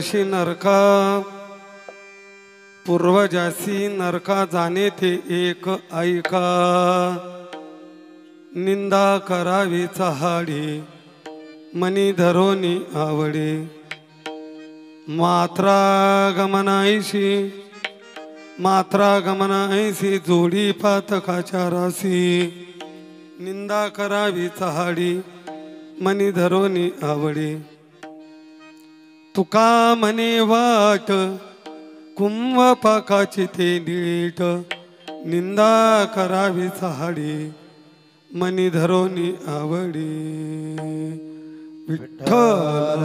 पूर्वजाशी नरका पूर्वजासी नरका जाणे ते एक ऐका निंदा करावी चहाडी मनी धरोनी आवडे मात्रा गमनाईशी जोडी पातकाच्या राशी निंदा करावी चहाडी मनी धरोनी आवडे तुका मने वाट कुंभपाकाची ते नीट निंदा करावी चहाडी मनी धरोनी आवडी विठ्ठल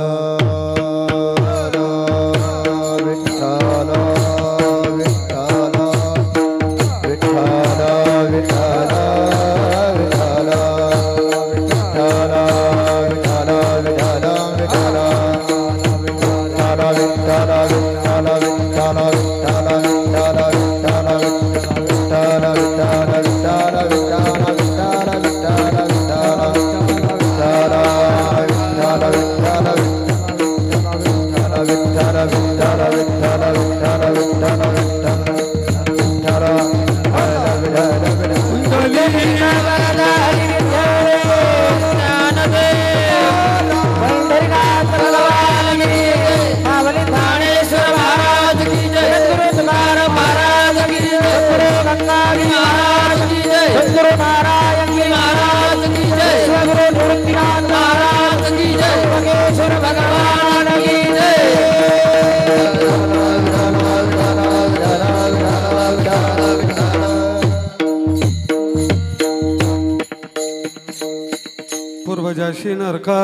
पूर्वजाशी नरका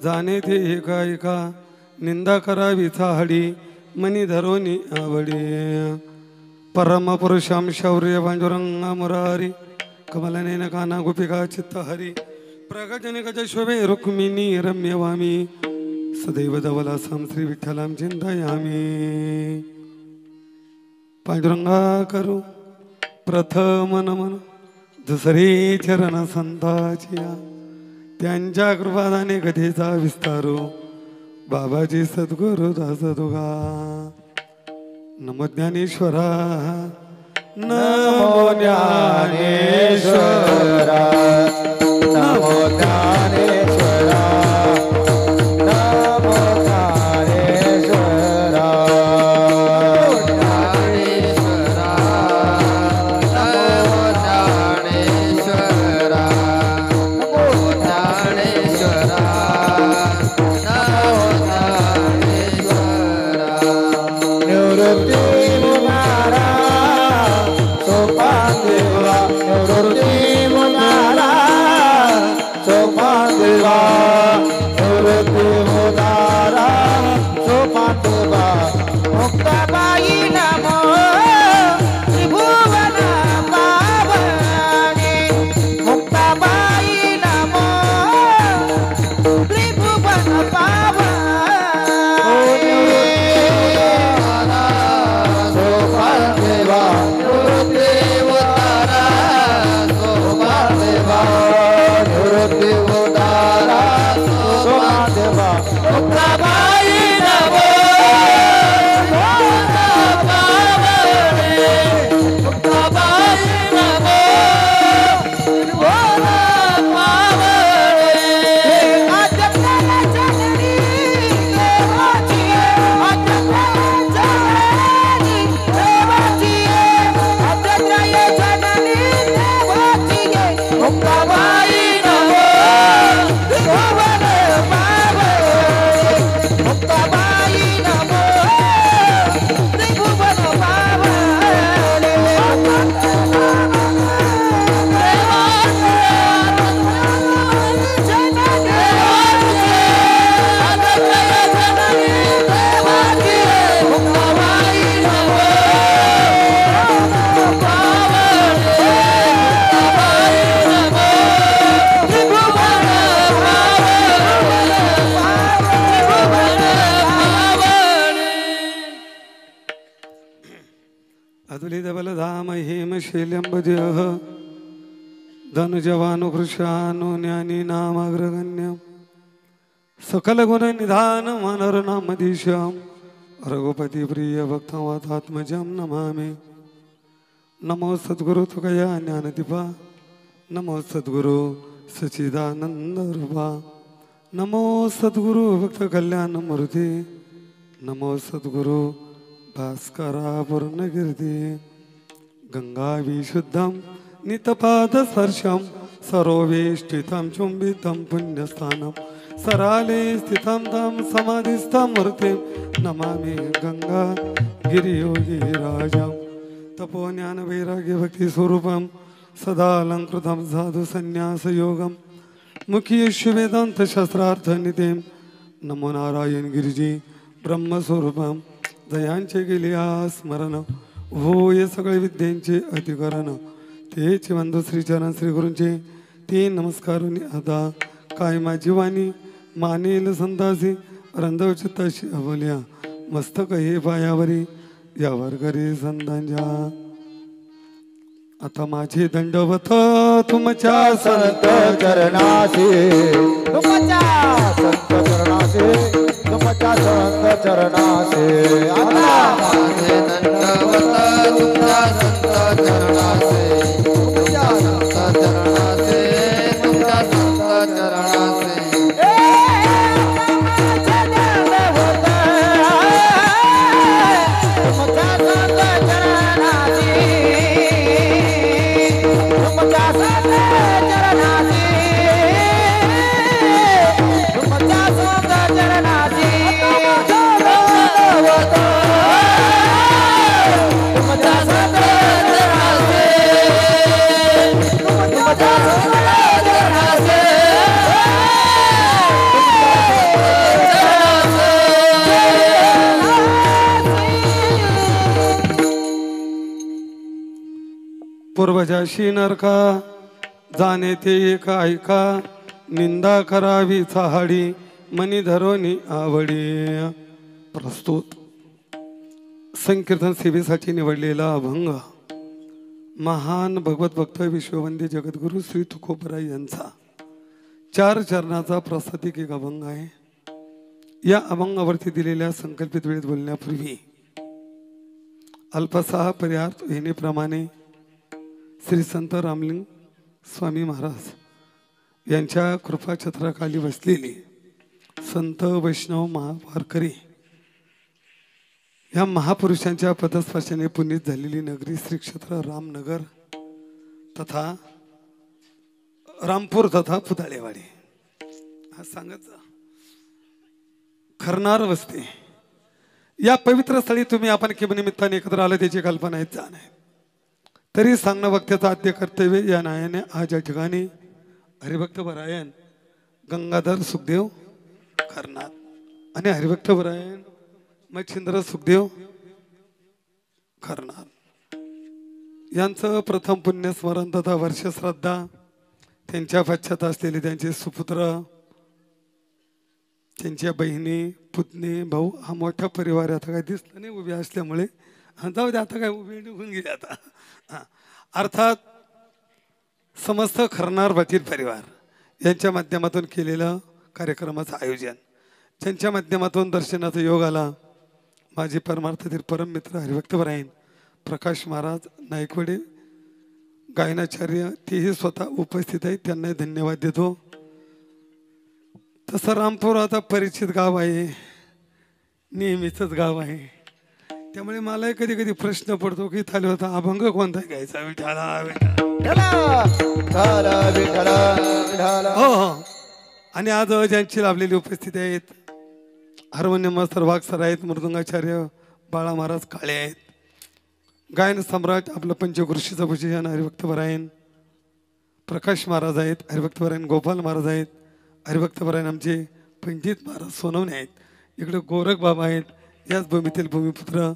जाणे ते एका एका निंदा करावी चहाडी मनी धरोनी आवडी परमपुरुषां शौर्य पांडुरंगा मुरारी कमलनेन काना गोपिका चित्तहरी प्रगजनिकज शोभे रुक्मिणी रम्यवामी सदैव धवलासां श्री विठ्ठलां चिंतयामी पांडुरंगा करू प्रथम नमन दुसरे चरण संताचिया त्यांच्या कृपादाने कथेचा विस्तारो बाबाजी सद्गुरु दासदुगा नमो ज्ञानेश्वरा नमो ज्ञानेश्वरा नमो ज्ञानेश्वरा नमो ज्ञानेश्वरा शैल्यंबजः धनुजवानुकृशानु ज्ञानी नामाग्रगण्यं सकल गुण निधान मनोरनामधीशं रघुपति प्रिय भक्तवातात्मजं नमामि। नमो सद्गुरु तुकया ज्ञानदीपा, नमो सद्गुरु सच्चिदानंद रूपा, नमो सद्गुरु भक्त कल्याण मूर्ती, नमो सद्गुरु भास्करा पूर्णकीर्ती। गंगा विशुद्धं नितपाद स्पर्शं सरोवेष्टितं चुंबितं पुण्यस्थानं सराले स्थितं तं समाधिस्थं मूर्तिं नमामि गंगा गिरियोगी राजं। तपो ज्ञान वैराग्य भक्ति स्वरूपं सदा अलंकृतं साधु संन्यास योगं मुख्य वेदांत शास्त्रार्थ नित्यं नमो नारायण गिरिजी ब्रह्मस्वरूपं दयांचे गेले स्मरण होय सगळे विद्यांचे अधिकरण तेच बंधू श्रीचरण श्री गुरूंचे तीन नमस्कारुनी आता काय माझी वाणी मानेल संतासी रंधव चित्ताशी अवल्या मस्तक हे पायावरी यावर करी संतांच्या। आता माझे दंडवत तुमच्या संत चरणासी, तुमच्या संत चरणासी, तुमच्या संत चरणासी। आता माझे दंडवत तुमच्या संत चरणासी, तुमच्या संत चरणासी, तुमच्या संत चरणासी। पूर्वजाशी नरका जाणे ते एक ऐका, निंदा करावी चाहाडी मनी धरोनी आवडी। प्रस्तुत संकीर्तन सेवेसाठी निवडलेला अभंग महान भगवत भक्त विश्ववंद्य जगद्गुरु श्री तुकोबराय यांचा 4 चरणाचा प्रसादिक एक अभंग आहे। या अभंगावरती दिलेल्या संकल्पित वेळेत बोलण्यापूर्वी अल्पसा पर्यार्थ येण्याप्रमाणे श्री संत रामलिंग स्वामी महाराज यांच्या कृपाछत्राखाली बसलेले संत वैष्णव महावारकरी या महापुरुषांच्या पदस्पर्शाने पुनीत झालेली नगरी श्री क्षेत्र रामनगर तथा रामपूर तथा पुतळेवाडी हा सांगत खरनार वस्ती या पवित्र स्थळी तुम्ही आपण निमित्ताने एकत्र आले त्याची कल्पना येत जाणे तरी सांगणं वक्त्याचं आद्य कर्तव्य या न्यायाने आज या ठिकाणी हरिभक्त परायण गंगाधर सुखदेव खरनार आणि हरिभक्त परायण मच्छिंद्र सुखदेव खरनार यांचं प्रथम पुण्यस्मरण तथा वर्षश्रद्धा त्यांच्या पश्चात असलेले त्यांचे सुपुत्र त्यांच्या बहिणी पुतणी भाऊ हा मोठा परिवार आता काय दिसलं नाही उभे असल्यामुळे जाऊ दे आता काय उभे निघून गेले आता अर्थात समस्त खरनार पाटील परिवार यांच्या माध्यमातून केलेलं कार्यक्रमाचं आयोजन त्यांच्या माध्यमातून दर्शनाचा योग आला। माझे परमार्थतील परम मित्र हरिभक्त परायण प्रकाश महाराज नायकवडे गायनाचार्य तेही स्वतः उपस्थित आहेत त्यांना धन्यवाद देतो। तसं रामपूर आता परिचित गाव आहे नेहमीच गाव आहे त्यामुळे मला कधी कधी प्रश्न पडतो की थाली होता अभंग कोणता घ्यायचा विठाला हो हो। आणि आज ज्यांची लाभलेली उपस्थिती आहेत हार्मोनियम मास्तर वाघसर आहेत मृदुंगाचार्य बाळा महाराज काळे आहेत गायन सम्राट आपलं पंचकृषीचा भूषण हरिभक्त परायण प्रकाश महाराज आहेत हरिभक्त परायण गोपाल महाराज आहेत हरिभक्त परायण आमचे पंडित महाराज सोनवणे आहेत इकडे गोरख बाबा आहेत याच भूमीतील भूमिपुत्र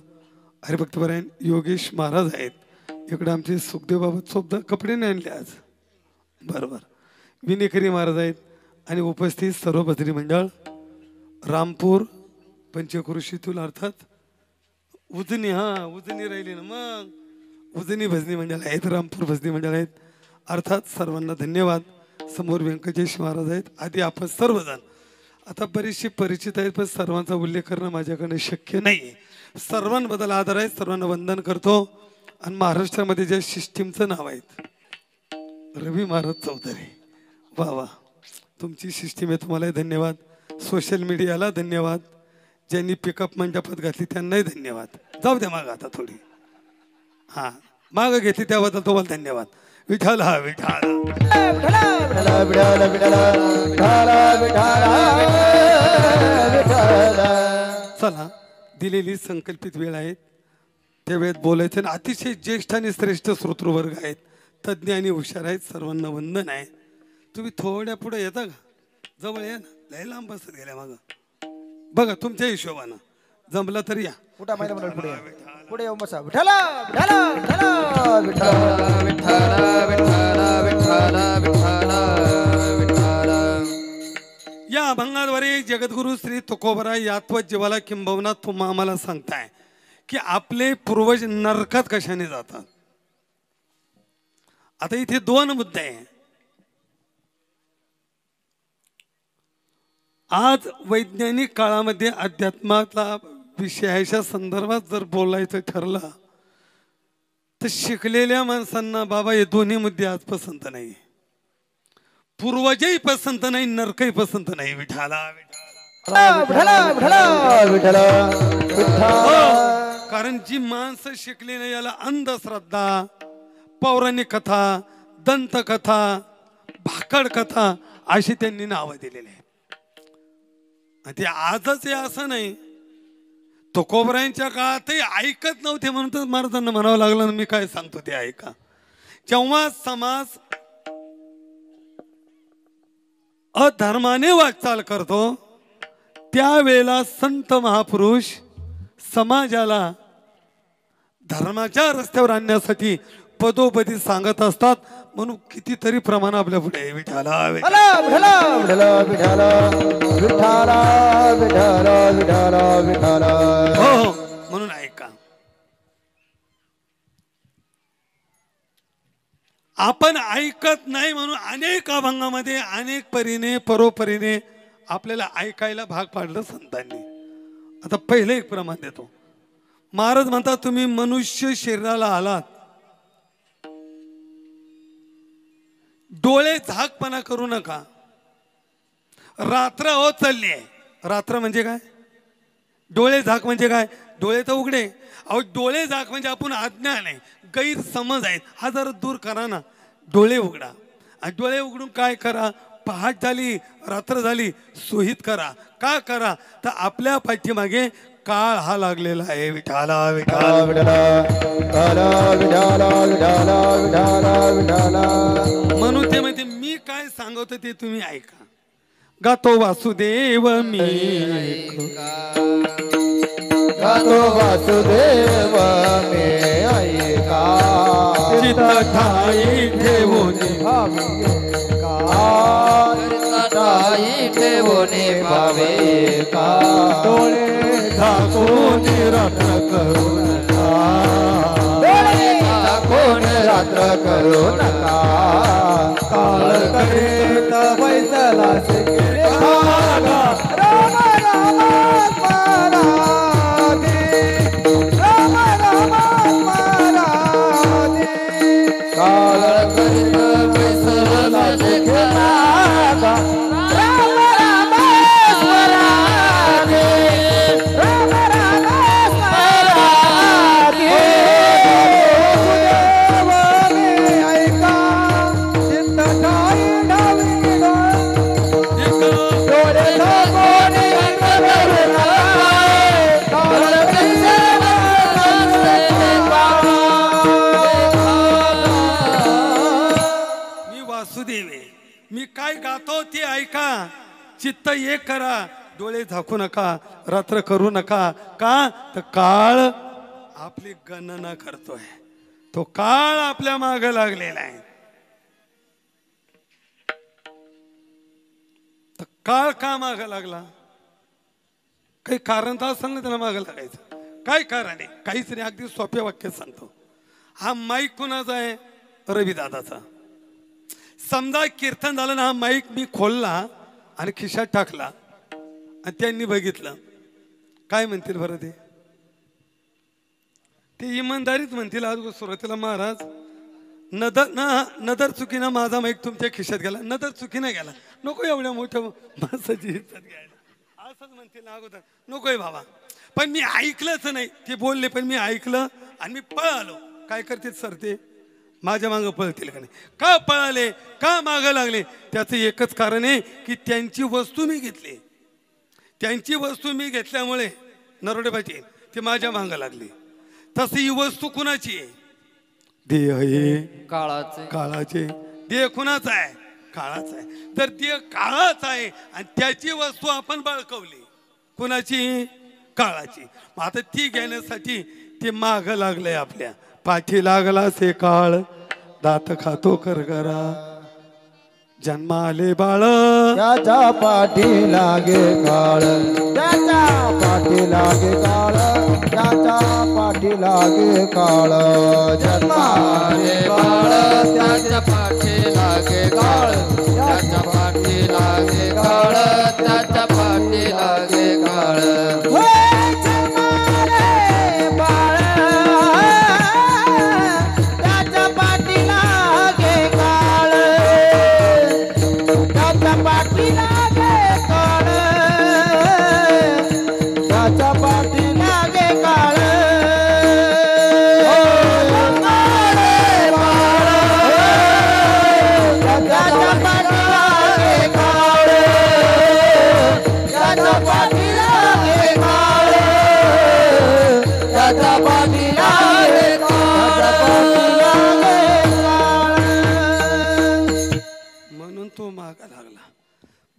हरिभक्त परायण योगेश महाराज आहेत इकडे आमचे सुखदेव बाबा सोबत कपडे नाही आणले आज बरोबर विनेकरी महाराज आहेत आणि उपस्थित सर्व भजनी मंडळ रामपूर पंचकृषीतून अर्थात उजनी उजनी राहिली ना मग उजनी भजनी मंडळ आहेत रामपूर भजनी मंडळ आहेत अर्थात सर्वांना धन्यवाद। समोर व्यंकटेश महाराज आहेत आधी आपण सर्वजण आता बरीचशी परिचित आहेत पण सर्वांचा उल्लेख करणं माझ्याकडे शक्य नाही। सर्वांबद्दल आदर आहे, सर्वांना वंदन करतो. आणि महाराष्ट्रामध्ये ज्या सिस्टीमचं नाव आहे रवी महाराज चौधरी, वा वा, तुमची सिस्टीम आहे, तुम्हालाही धन्यवाद. सोशल मीडियाला धन्यवाद, ज्यांनी पिकअप मंडपात घातली त्यांनाही धन्यवाद. जाऊ द्या मागं आता थोडी, हां मागं घेतली त्याबद्दल तुम्हाला धन्यवाद. विठाल हा विठाल. चला, दिलेली संकल्पित वेळ आहे, त्या वेळेत बोलायचं. आणि अतिशय ज्येष्ठ आणि श्रेष्ठ श्रोतृवर्ग आहेत, तज्ज्ञ आणि हुशार आहेत, सर्वांना वंदन आहे. तुम्ही थोड्या पुढे येता का? जवळ या ना, लय लांब बसत गेल्या मागं. बघा तुमच्या हिशोबानं जमलं तरी या. कुठं महिला मंडळ पुढे पुढे येऊन बसा. विठाला विठाला विठाला विठाला विठ्ठला विठ्ठला विठ्ठला विठ्ठला. या अभंगाद्वारे जगद्गुरु श्री तुकोबरा यात्वत जीवाला किंबहुना तुम्हा आम्हाला सांगताय की आपले पूर्वज नरकात कशाने जातात. आता इथे दोन मुद्दे आहे. आज वैज्ञानिक काळामध्ये अध्यात्माचा विषयाच्या संदर्भात जर बोलायचं ठरलं तर शिकलेल्या माणसांना बाबा हे दोन्ही मुद्दे आज पसंत नाही. पूर्वजही पसंत नाही, नरकही पसंत नाही. विठाला कारण जी माणसं शिकली नाही याला अंधश्रद्धा, पौराणिक कथा, दंतकथा, भाकड कथा अशी त्यांनी नावं दिलेली आहेत. ते आजच हे असं नाही, तुकोबरायांच्या काळातही ऐकत नव्हते म्हणून तर महाराजांना म्हणावं लागलं. मी काय सांगतो ते ऐका. जेव्हा समाज अधर्माने वाटचाल करतो त्यावेळेला संत महापुरुष समाजाला धर्माच्या रस्त्यावर आणण्यासाठी पदोपदी सांगत असतात. म्हणून कितीतरी प्रमाण आपल्या पुढे. विठाला हो, म्हणून ऐका. आपण ऐकत नाही म्हणून अनेक अभंगामध्ये अनेक परीने परोपरीने आपल्याला ऐकायला भाग पाडलं संतांनी. आता पहिले एक प्रमाण देतो. महाराज म्हणतात तुम्ही मनुष्य शरीराला आलात, डोळे झाकपणा करू नका. रात्र होत चालली आहे. रात्र म्हणजे काय? डोळे झाक म्हणजे काय? डोळे तर उघडे. अहो डोळे झाक म्हणजे आपण अज्ञान आहे, गैरसमज आहेत, हा जरा दूर करा ना. डोळे उघडा. आणि डोळे उघडून काय करा? पहाट झाली, रात्र झाली, सोहित करा. का करा? तर आपल्या पाठीमागे काळ हा लागलेला आहे. विठाला विठाला म्हणून ते म्हणजे मी काय सांगतो ते तुम्ही ऐका. गातो वासुदेव मी, गातो वासुदेव मी ऐका. चित्त ठाई ठेवून ठाई ठेवणे भावे का. डोळे झाकून रात्र करू नका. डोळे झाकून रात्र करू नका. काळ करीत बैसला शिके भागा. राम राम स्मराधी, राम राम स्मराधी. काळ करीत बैसला शिके भागा. राम राम स्मराधी, राम राम स्मराधी. ऐका चित्त ठाई ढावी डोळे झाकून मी वासुदेव आहे. मी काय गातो ते ऐका. चित्त एक करा, डोळे झाकू नका, रात्र करू नका. का तर काळ आपली गणना करतोय. तो काळ आपल्या मागे लागलेला आहे. तर काळ का मागे लागला? काही कारण तर असेल ना त्याला मागे लागायचं. काय कारण आहे? काहीच नाही. अगदी सोप्या वाक्यात सांगतो. हा माईक कुणाचा आहे? रविदादाचा. समजा कीर्तन झालं ना, हा माईक मी खोलला आणि खिशात टाकला आणि त्यांनी बघितलं, काय म्हणतील बरं ते? ते इमानदारीत म्हणतील आज सुरुवातीला महाराज नदर चुकीनं माझा माईक तुमच्या खिशात गेला. नदर चुकीनं गेला, नको एवढ्या मोठ्या माणसाची इज्जत घ्यायला असंच म्हणतील अगोदर. नकोय बाबा. पण मी ऐकलंच नाही. ते बोलले पण मी ऐकलं आणि मी पळालो. काय करतील सर ते माझ्या मागं पळतील का नाही? का पळाले, का मागं लागले? त्याचं एकच कारण आहे की त्यांची वस्तू मी घेतली. त्यांची वस्तू मी घेतल्यामुळे नरोडे पाटील ते माझ्या मागं लागले. तशी ही वस्तू कुणाची आहे? देह आहे काळाचे. काळाचे. देह कुणाचा आहे? काळाचा आहे. तर देह काळाचा आहे आणि त्याची वस्तू आपण बळकवली. कुणाची? काळाची. मग आता ती घेण्यासाठी ते माग लागलंय आपल्या. पाठी लागला से काळ दात खातो करगरा. जन्माले बाळ त्याच्या पाठी लागे काळ, त्याच्या पाठी लागे काळ, त्याच्या पाठी लागे काळ. जन्माले बाळ त्याच्या पाठी लागे काळ, त्याच्या पाठी लागे काळ, त्याच्या पाठी लागे काळ.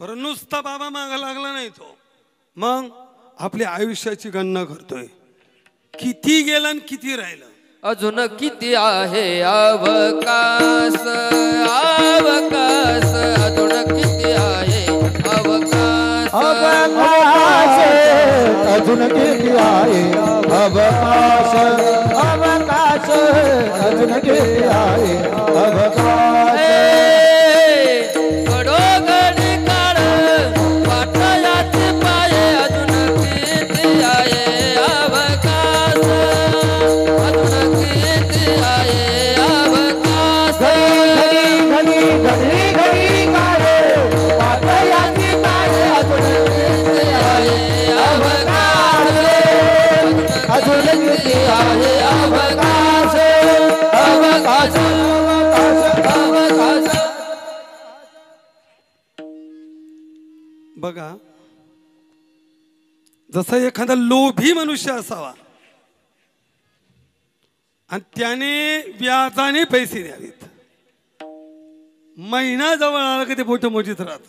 बरं नुसता बाबा मागा लागला नाही तो. मग आपल्या आयुष्याची गणना करतोय. किती गेलं आणि किती राहिलं. अजून किती आहे अवकाश, अवकाश. अजून किती आहे अवकाश, अवकाश. अजून किती आहे अवकाश, अवकाश. अजून किती आहे अवकाश. घडोघडी काळ पाटलाचे पाये. अजून किती आहे अवकाश, अजून किती आहे अवकाश. घडी घडी घडी काळे पाटलाचे पाये. अजून किती आहे अवकाश, अजून किती आहे अवकाश, अवकाश, अवकाश. बघा जसा एखादा लोभी मनुष्य असावा आणि त्याने व्याजाने पैसे द्यावेत. महिना जवळ आला की ते बोट मोजीत राहत.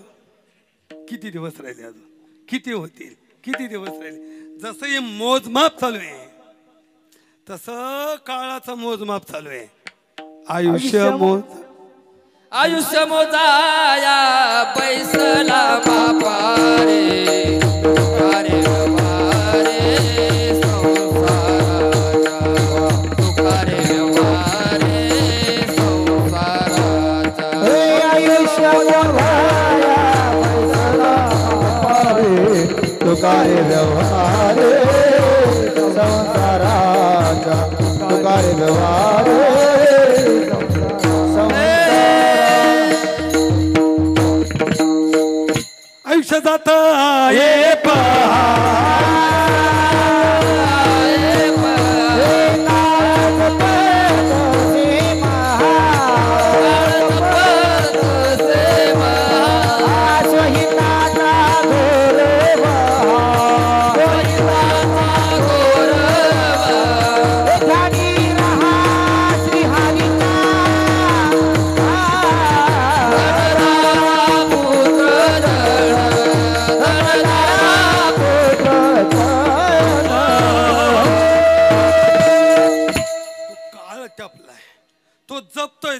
किती दिवस राहिले अजून, किती होतील, किती दिवस राहिले. जसं हे मोजमाप चालू आहे तसं काळाचं मोजमाप चालू आहे. आयुष्य मोज आयुष्य मोजाया पैसला बापारे. तुकारे व्यवहारे संसाराचा, तुकारे व्यवहारे संसाराचा. आयुष्य तुकारे व्यवहारे संसाराचा, तुकारे व्यवहारे. आयुष्य जात ये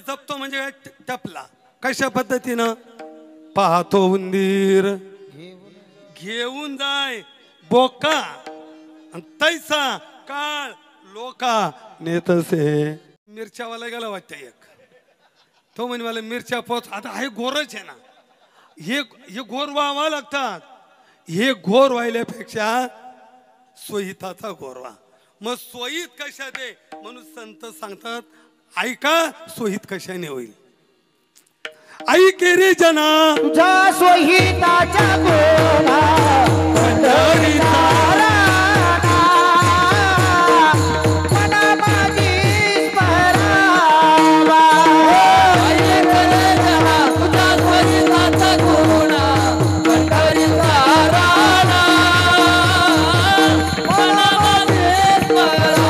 जपतो म्हणजे टपला. कशा पद्धतीनं? पाहतो उंदीर घेऊन जाय बोका तैसा काळ लोका नेतसे. मिरच्यावाला गेला वाटतं एक. तो म्हणे मला मिरच्या पोच. आता हे गोरच आहे ना. हे घोर व्हावा लागतात. हे घोर व्हायल्यापेक्षा सोहिताचा गोरवा. मग सोयीत कशात आहे म्हणून संत सांगतात ऐका सोयीत कशाने होईल. ऐके रे जना तुझ्या सोहिताच्या गोला पंढरीचा राणा मना माझी स्मरावा. ऐकले जना तुझ्या सोयीचा गुणा पंढरीचा राणा मला माझे स्मरावा.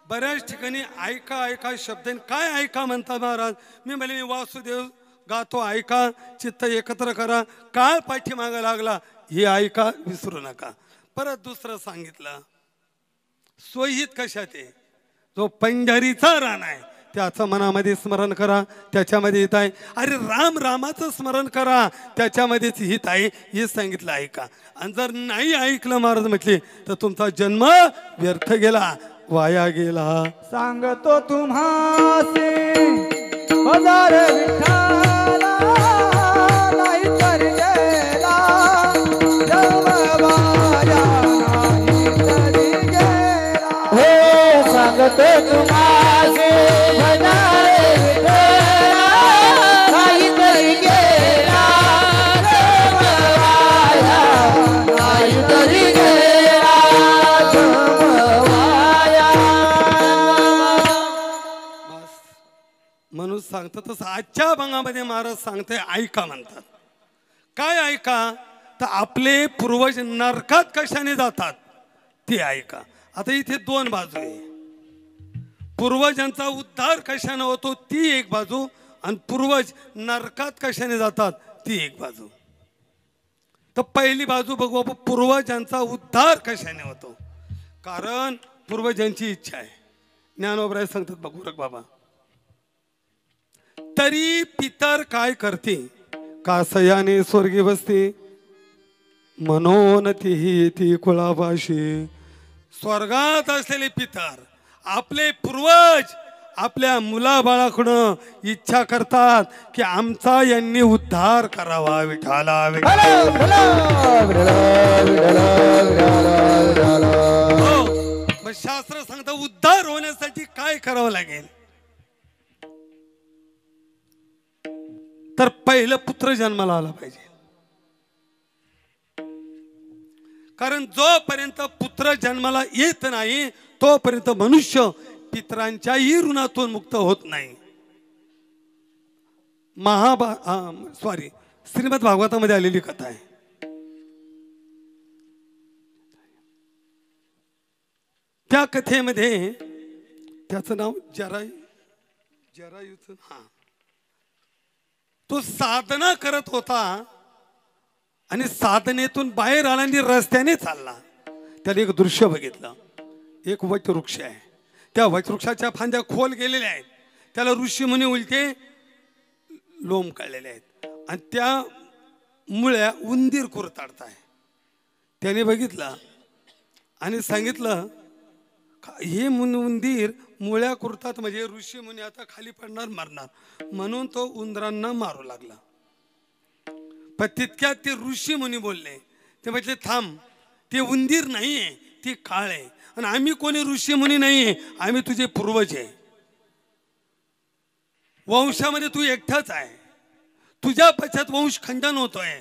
बऱ्याच ठिकाणी ऐका ऐका शब्द काय ऐका म्हणतात महाराज. मी म्हणे मी वासुदेव गातो ऐका चित्त एकत्र करा. काळ पाठीमागा लागला हे ऐका विसरू नका. परत दुसरं सांगितलं सोयीत कशात आहे जो पंढरीचा रान आहे त्याचं मनामध्ये स्मरण करा त्याच्यामध्ये हित आहे. अरे राम रामाचं स्मरण करा त्याच्यामध्येच हित आहे हे सांगितलं ऐका. आणि जर नाही ऐकलं महाराज म्हटले तर तुमचा जन्म व्यर्थ गेला वाया गेला. सांगतो तुम्हासे हजार विठ्ठला नाही तर गेला जन्म वाया नाही तरी गेला. हो सांगतो तुम्हासे हजार विठ्ठला नाही तरी गेला जन्म वाया नाही तरी गेला जन्म वाया. म्हणून सांगतात तसं आजच्या भंगामध्ये महाराज सांगते ऐका म्हणतात. काय ऐका तर आपले पूर्वज नरकात कशाने जातात ते ऐका. आता इथे दोन बाजू आहे. पूर्वजांचा उद्धार कशाने होतो ती एक बाजू आणि पूर्वज नरकात कशाने जातात ती एक बाजू. तर पहिली बाजू बघू आपण पूर्वजांचा उद्धार कशाने होतो. कारण पूर्वजांची इच्छा आहे. ज्ञानोबराय सांगतात बघू रग बाबा तरी पितर काय करते कासयाने स्वर्गी बसते म्हणून ती कुळापाशी. स्वर्गात असलेले पितर आपले पूर्वज आपल्या मुलाबाळाकडून इच्छा करतात की आमचा यांनी उद्धार करावा. विठाला मग शास्त्र सांगतं उद्धार होण्यासाठी काय करावं लागेल तर पहिलं पुत्र जन्माला आला पाहिजे. कारण जोपर्यंत पुत्र जन्माला येत नाही तोपर्यंत मनुष्य पितरांच्याही ऋणातून मुक्त होत नाही. श्रीमद भागवतामध्ये आलेली कथा आहे. त्या कथेमध्ये त्याचं नाव जरायूचं तो साधना करत होता आणि साधनेतून बाहेर आला आणि रस्त्याने चालला. त्याला एक दृश्य बघितलं. एक वटवृक्ष आहे. त्या वटवृक्षाच्या फांद्या खोल गेलेल्या आहेत. त्याला ऋषी मुनी उलटे लोम काढलेले आहेत आणि त्या मुळ्या उंदीर कुरताडताय. त्याने बघितलं आणि सांगितलं हे उंदीर मुळ्या कुरतात म्हणजे ऋषी मुनी आता खाली पडणार मरणार. म्हणून तो उंदरांना मारू लागला. पण तितक्यात ते ऋषी मुनी बोलले. ते म्हटले थांब ते उंदीर नाहीये ती काळ आहे आणि आम्ही कोणी ऋषी मुनी नाहीये आम्ही तुझे पूर्वज आहे. वंशामध्ये तू एकटाच आहे. तुझ्या पश्चात वंश खंडन होतोय.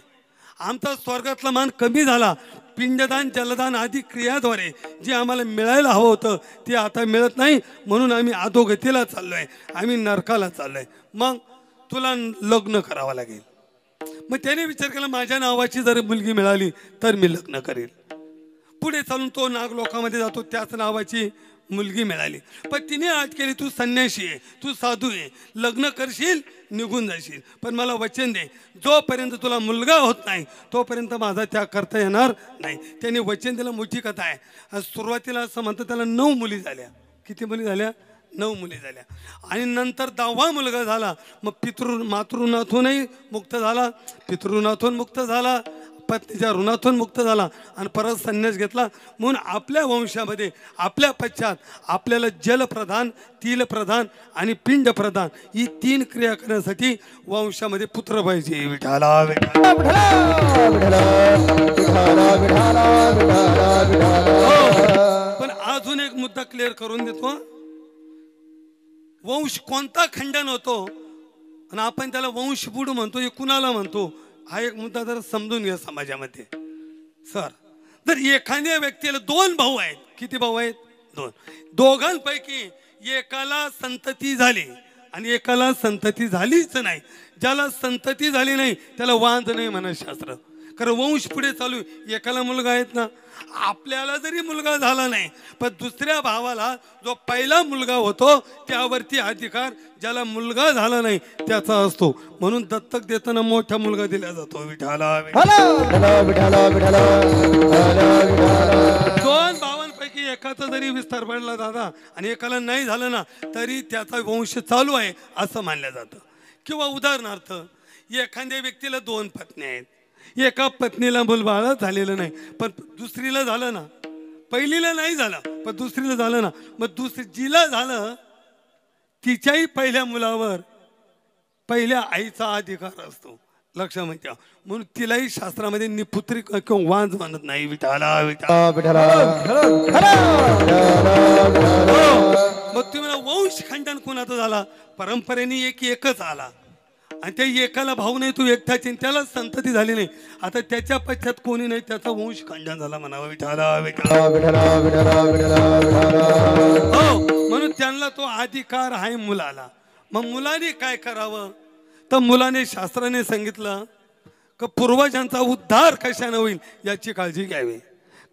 आमचा स्वर्गातला मान कमी झाला. पिंडदान जलदान आदी क्रियाद्वारे जे आम्हाला मिळायला हवं होतं ते आता मिळत नाही. म्हणून आम्ही अधोगतीला चाललोय. आम्ही नरकाला चाललोय. मग तुला लग्न करावं लागेल. मग त्याने विचार केला माझ्या नावाची जर मुलगी मिळाली तर मी लग्न करेल. पुढे चालून तो नाग लोकांमध्ये जातो. त्याच नावाची मुलगी मिळाली. पण तिने अट केली तू संन्यासी आहे तू साधू आहे लग्न करशील निघून जाशील, पण मला वचन दे जोपर्यंत तुला मुलगा होत नाही तोपर्यंत माझा त्याग करता येणार नाही. त्यांनी वचन दिलं. मोठी कथा आहे. आज सुरुवातीला असं म्हणतं त्याला 9 मुली झाल्या. किती मुली झाल्या? 9 मुली झाल्या. आणि नंतर 10वा मुलगा झाला. मग मातृऋणातूनही मुक्त झाला, पितृऋणातून मुक्त झाला, पत्नीच्या ऋणातून मुक्त झाला आणि परत संन्यास घेतला. म्हणून आपल्या वंशामध्ये आपल्या पश्चात आपल्याला जलप्रधान, तिलप्रधान आणि पिंडप्रधान ही 3 क्रिया करण्यासाठी वंशामध्ये पुत्र पाहिजे. विठाला विठाला विठाला विठाला विठाला विठाला. पण अजून एक मुद्दा क्लिअर करून देतो. वंश कोणता खंडन होतो आणि आपण त्याला वंशबूड म्हणतो, हे कुणाला म्हणतो, हा एक मुद्दा जर समजून घ्या समाजामध्ये. सर, जर एखाद्या व्यक्तीला 2 भाऊ आहेत, किती भाऊ आहेत? 2. दोघांपैकी एकाला संतती झाली आणि एकाला संतती झालीच नाही. ज्याला संतती झाली नाही त्याला वांज नाही म्हणत शास्त्र. कारण वंश पुढे चालू. एकाला मुलगा आहेत ना, आपल्याला जरी मुलगा झाला नाही पण दुसऱ्या भावाला जो पहिला मुलगा होतो त्यावरती अधिकार ज्याला मुलगा झाला नाही त्याचा असतो. म्हणून दत्तक देताना मोठा मुलगा दिला जातो. विठाला विठाला विठाला विठाला. 2 भावांपैकी एकाचा जरी विस्तार पडला दादा आणि एकाला नाही झालं ना तरी त्याचा वंश चालू आहे असं मानलं जातं. किंवा उदाहरणार्थ एखाद्या व्यक्तीला 2 पत्नी आहेत. एका पत्नीला मुलबाळ झालेलं नाही पण दुसरीला झालं ना. पहिलीला नाही झालं पण दुसरीला झालं ना. मग जिला झालं तिच्याही पहिल्या मुलावर पहिल्या आईचा अधिकार असतो. लक्षामध्ये ठेवा. म्हणून तिलाही शास्त्रामध्ये निपुत्री किंवा वांज म्हणत नाही. विठाला विठाला विठाला. मग तुम्हाला वंश खंडन कोणाचा झाला? परंपरेने एकच आला आणि त्या एकाला भाऊ नाही, तू एकटाची, त्याला संतती झाली नाही. आता त्याच्या पश्चात कोणी नाही, त्याचा वंश खंडन झाला म्हणावा. विठाला विठाला विठाला विठाला. हो, म्हणून त्यांना तो अधिकार आहे मुलाला. मग मुलाने काय करावं? तर मुलाने शास्त्राने सांगितलं की पूर्वजांचा उद्धार कशाने होईल याची काळजी घ्यावी.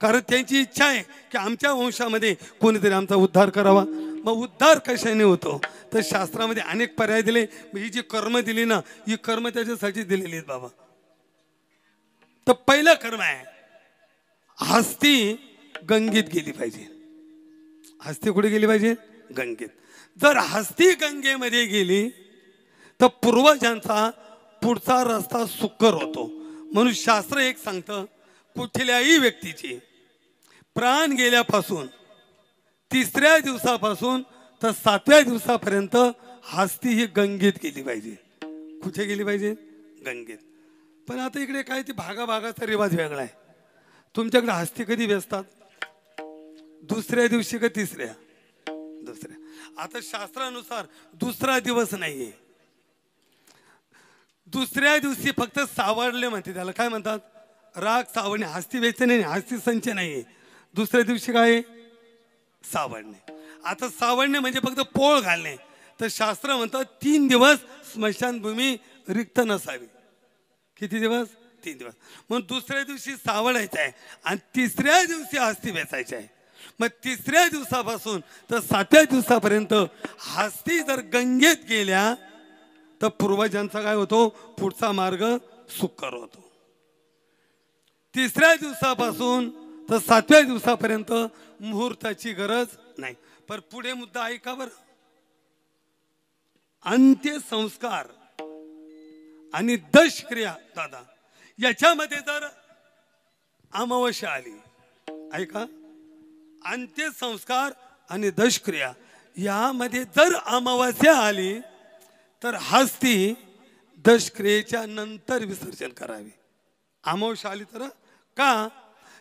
कारण त्यांची इच्छा आहे की आमच्या वंशामध्ये कोणीतरी आमचा उद्धार करावा. मग उद्धार कशाने होतो? तर शास्त्रामध्ये अनेक पर्याय दिले. ही जी कर्म दिली ना ही कर्म त्याच्यासाठी दिलेली आहेत बाबा. तर पहिलं कर्म आहे हस्ती गंगेत गेली पाहिजे. हस्ती कुठे गेली पाहिजे? गंगेत. जर हस्ती गंगेमध्ये गेली तर पूर्वजांचा पुढचा रस्ता सुकर होतो. म्हणून शास्त्र एक सांगतं कुठल्याही व्यक्तीची प्राण गेल्यापासून 3ऱ्या दिवसापासून तर 7व्या दिवसापर्यंत हस्ती ही गंगेत गेली पाहिजे. कुठे गेली पाहिजे? गंगेत. पण आता इकडे काय ते भागाभागाचा रिवाज वेगळा आहे. तुमच्याकडे हस्ती कधी वेचतात? 2ऱ्या दिवशी का 3ऱ्या? 2ऱ्या. आता शास्त्रानुसार 2रा दिवस नाहीये. 2ऱ्या दिवशी फक्त सावरले म्हणते. त्याला काय म्हणतात? राग सावरणे. हस्ती वेचणे नाही, हस्ती संच नाहीये. 2ऱ्या दिवशी काय? सावरणे. आता सावरणे म्हणजे फक्त पोळ घालणे. तर शास्त्र म्हणतात 3 दिवस स्मशानभूमी रिक्त नसावी. किती दिवस? 3 दिवस. म्हणून 2ऱ्या दिवशी सावडायचं आहे आणि 3ऱ्या दिवशी हस्ती वेचायची आहे. मग 3ऱ्या दिवसापासून तर 7व्या दिवसापर्यंत हस्ती जर गंगेत गेल्या तर पूर्वजांचा काय होतो? पुढचा मार्ग सुकर होतो. 3ऱ्या दिवसापासून तर 7व्या दिवसापर्यंत मुहूर्ताची गरज नाही. पण पुढे मुद्दा ऐका बरं. अंत्यसंस्कार आणि दशक्रिया दादा याच्यामध्ये जर अमावस्या आली, ऐका, अंत्यसंस्कार आणि दशक्रिया यामध्ये जर अमावस्या आली तर हस्ती दशक्रियेच्या नंतर विसर्जन करावे. अमावस्या आली तर का?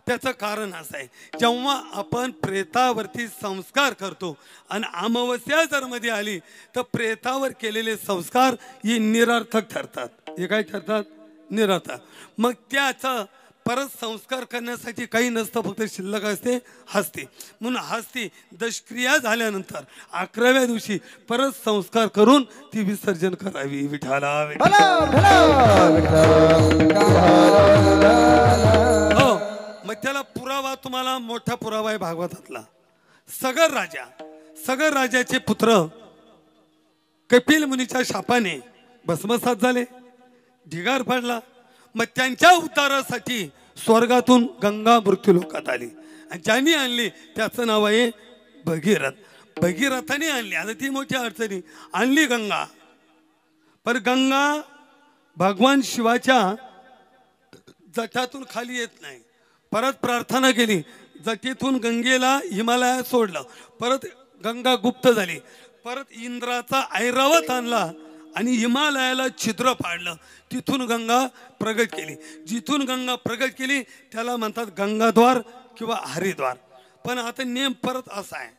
त्याचं कारण असं आहे, जेव्हा आपण प्रेतावरती संस्कार करतो आणि अमावस्या जर मध्ये आली तर प्रेतावर केलेले संस्कार हे निरर्थक ठरतात. हे काय ठरतात? निरर्थक. मग त्याचं परत संस्कार करण्यासाठी काही नसतं, फक्त शिल्लक असते हस्ती. म्हणून हस्ती दशक्रिया झाल्यानंतर 11व्या दिवशी परत संस्कार करून ती विसर्जन करावी. विठाला हो. मग त्याला पुरावा तुम्हाला मोठा पुरावा आहे भागवतातला. सगर राजाचे पुत्र कपिल मुनीच्या शापाने भस्मसात झाले, ढिगार पडला. मग त्यांच्या उद्धारासाठी स्वर्गातून गंगा मृत्यूलोकात आली आणि ज्यांनी आणली त्याचं नाव आहे भगीरथ. भगीरथाने आणली. आता ती मोठी अडचणी आणली गंगा. पण गंगा भगवान शिवाच्या जटातून खाली येत नाही. परत प्रार्थना केली, जटेतून गंगेला हिमालयात सोडलं. परत गंगा गुप्त झाली. परत इंद्राचा ऐरावत आणला आणि हिमालयाला छिद्र पाडलं. तिथून गंगा प्रगट केली. जिथून गंगा प्रगट केली त्याला म्हणतात गंगाद्वार किंवा हरिद्वार. पण आता नेम परत असा आहे,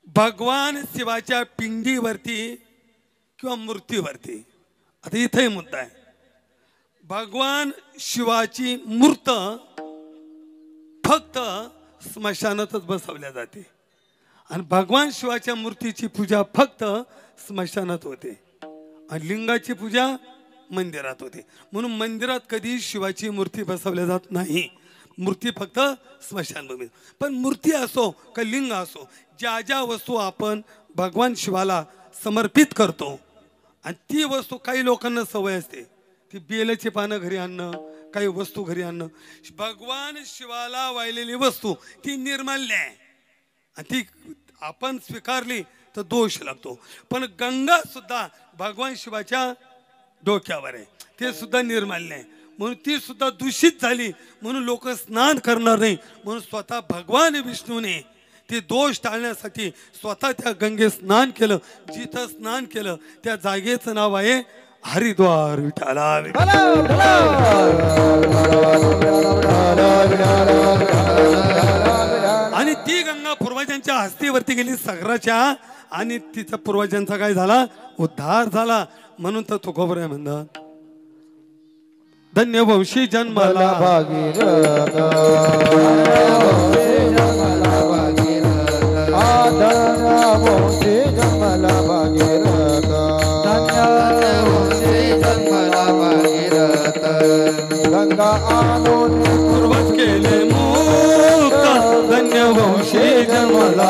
भगवान शिवाच्या पिंडीवरती किंवा मूर्तीवरती. आता इथेही मुद्दा आहे, भगवान शिवाची मूर्त फक्त स्मशानातच बसवल्या जाते आणि भगवान शिवाच्या मूर्तीची पूजा फक्त स्मशानात होते आणि लिंगाची पूजा मंदिरात होते. म्हणून मंदिरात कधी शिवाची मूर्ती बसवल्या जात नाही. मूर्ती फक्त स्मशानभूमीत. पण मूर्ती असो का लिंग असो, ज्या ज्या वस्तू आपण भगवान शिवाला समर्पित करतो आणि ती वस्तू, काही लोकांना सवय असते ती बेलाची पानं घरी आणणं, काही वस्तू घरी आणणं. भगवान शिवाला वाहिलेली वस्तू ती निर्माल्य आहे आणि ती आपण स्वीकारली तर दोष लागतो. पण गंगा सुद्धा भगवान शिवाच्या डोक्यावर आहे, ते सुद्धा निर्माल्य आहे. म्हणून ती सुद्धा दूषित झाली म्हणून लोक स्नान करणार नाही. म्हणून स्वतः भगवान विष्णूने ते दोष टाळण्यासाठी स्वतः त्या गंगेत स्नान केलं. जिथं स्नान केलं त्या जागेचं नाव आहे हरिद्वार. विठाला आणि ती गंगा पूर्वजांच्या हस्तीवरती गेली सागराच्या आणि तिचा पूर्वजांचा काय झाला, उद्धार झाला. म्हणून तर तुकोबराय म्हणतात, धन्य वंशी जन्माला भागीरथ जन्मला भागीरथ गंगा आणून पूर्वज केले मुक्त. धन्य वंशी जन्माला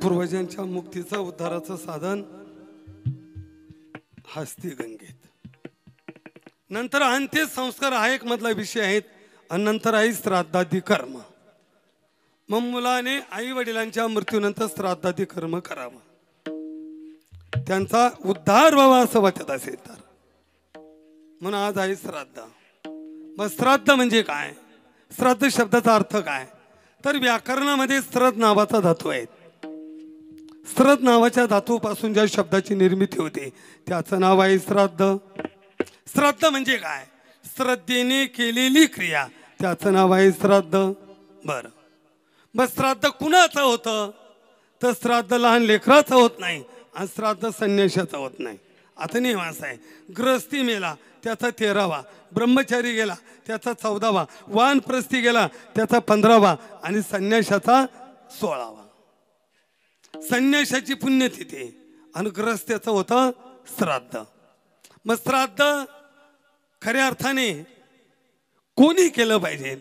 पूर्वजांच्या मुक्तीचं उद्धाराचं साधन हस्ती गंगेत. नंतर अंत्य संस्कार हा एक मधला विषय आहेत आणि नंतर आहे श्राद्धादी कर्म. मग मुलाने आई वडिलांच्या मृत्यूनंतर श्राद्धादी कर्म करावं, त्यांचा उद्धार व्हावा असं वाटत असेल तर. म्हणून आज आहे श्राद्ध. मग श्राद्ध म्हणजे काय, श्राद्ध शब्दाचा अर्थ काय, तर व्याकरणामध्ये श्रद्ध नावाचा धातू आहे. श्रद्ध नावाच्या धातूपासून ज्या शब्दाची निर्मिती होते त्याचं नाव आहे श्राद्ध. श्राद्ध म्हणजे काय, श्रद्धेने केलेली क्रिया, त्याचं नाव आहे श्राद्ध. बरं, मग श्राद्ध कुणाचं होतं, तर श्राद्ध लहान लेकराचं होत नाही आणि श्राद्ध संन्याशाचं होत नाही. आता नियम असा आहे, गृहस्थी मेला त्याचा 13वा, ब्रह्मचारी गेला त्याचा 14वा, वानप्रस्थी गेला त्याचा 15वा आणि संन्याशाचा 16वा. संन्याशाची पुण्यतिथी आणि ग्रस्त्याचं होतं श्राद्ध. मग श्राद्ध खऱ्या अर्थाने कोणी केलं पाहिजे,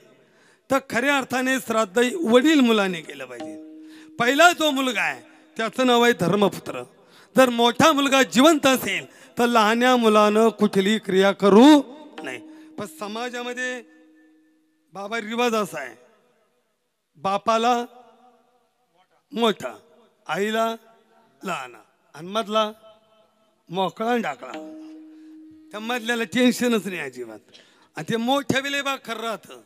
तर खऱ्या अर्थाने श्राद्ध वडील मुलाने केलं पाहिजे. पहिला जो मुलगा आहे त्याचं नाव आहे धर्मपुत्र. जर मोठा मुलगा जिवंत असेल तर लहान्या मुलानं कुठली क्रिया करू नाही. पण समाजामध्ये बाबा रिवाज असा आहे, बापाला मोठा, आईला लहान आणि मधला मोकळा टाकला. त्या मधल्याला टेन्शनच नाही अजिबात. आणि ते मोठ्या वेळे बा खरं राहतं,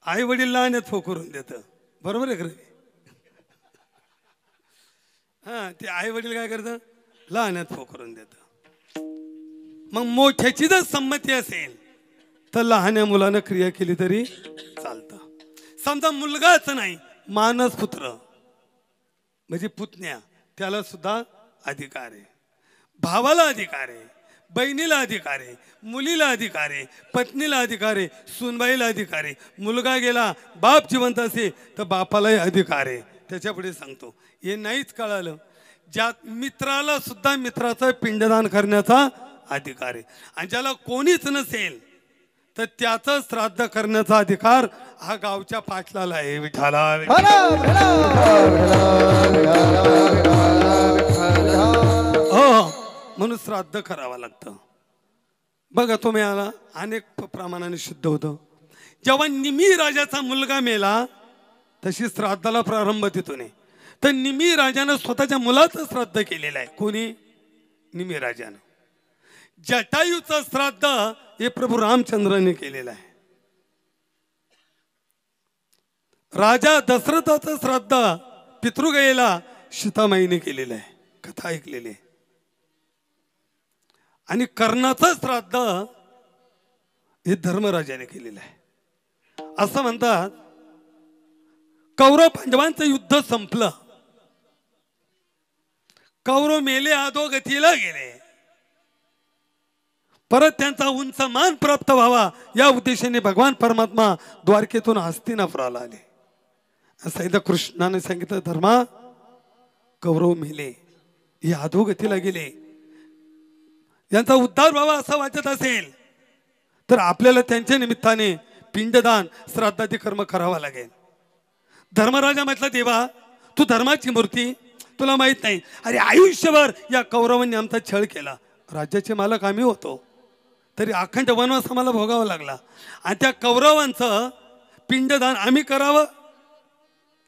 आई वडील लहान करून देतं. बरोबर आहे खरं. हा, ते आई वडील काय करतं, लहानात पोखरून देतं. मग मोठ्याची जर संमती असेल तर लहान्या मुलानं क्रिया केली तरी चालतं. समजा मुलगाच नाही, मानस पुत्र म्हणजे पुतण्या, त्याला सुद्धा अधिकार आहे. भावाला अधिकार आहे, बहिणीला अधिकार आहे, मुलीला अधिकार आहे, पत्नीला अधिकार आहे, सुनबाईला अधिकार आहे. मुलगा गेला, बाप जिवंत असेल तर बापालाही अधिकार आहे. त्याच्या पुढे सांगतो, हे नाहीच कळालं, ज्या मित्राला सुद्धा मित्राचं पिंडदान करण्याचा अधिकार आहे. आणि ज्याला कोणीच नसेल तर त्याचं श्राद्ध करण्याचा अधिकार हा गावच्या पाटलाला आहे. विठाला हो, म्हणून श्राद्ध करावं लागतं. बघा तुम्ही आला अनेक प्रमाणाने शुद्ध होतं. जेव्हा निमी राजाचा मुलगा मेला तशी श्राद्धाला प्रारंभ तिथून आहे. तर निमी राजानं स्वतःच्या मुलाचं श्राद्ध केलेलं आहे. कोणी? निमी राजानं. जटायूचं श्राद्ध हे प्रभू रामचंद्राने केलेलं आहे. राजा दशरथाचं श्राद्ध पितृगयेला सीतामाईने केलेलं आहे. कथा ऐकलेली आहे. आणि कर्णाचं श्राद्ध हे धर्मराजाने केलेलं आहे. असं म्हणतात, कौरव पांडवांचं युद्ध संपलं, कौरव मेले, अधोगतीला गेले. परत त्यांचा उंच मान प्राप्त व्हावा या उद्देशाने भगवान परमात्मा द्वारकेतून हस्तिनापुराला आले. असं एकदा कृष्णाने सांगितलं, धर्मा, कौरव मेले, हे अधोगतीला गेले, यांचा उद्धार व्हावा असं वाटत असेल तर आपल्याला त्यांच्या निमित्ताने पिंडदान श्राद्धादी कर्म करावा लागेल. धर्मराजा म्हटलं, देवा तू धर्माची मूर्ती, तुला माहित नाही, अरे आयुष्यभर या कौरवांनी आमचा छळ केला, राज्याचे मालक आम्ही होतो, तरी अखंड वनवास आम्हाला भोगावा लागला, आणि त्या कौरवांचं पिंडदान आम्ही करावं.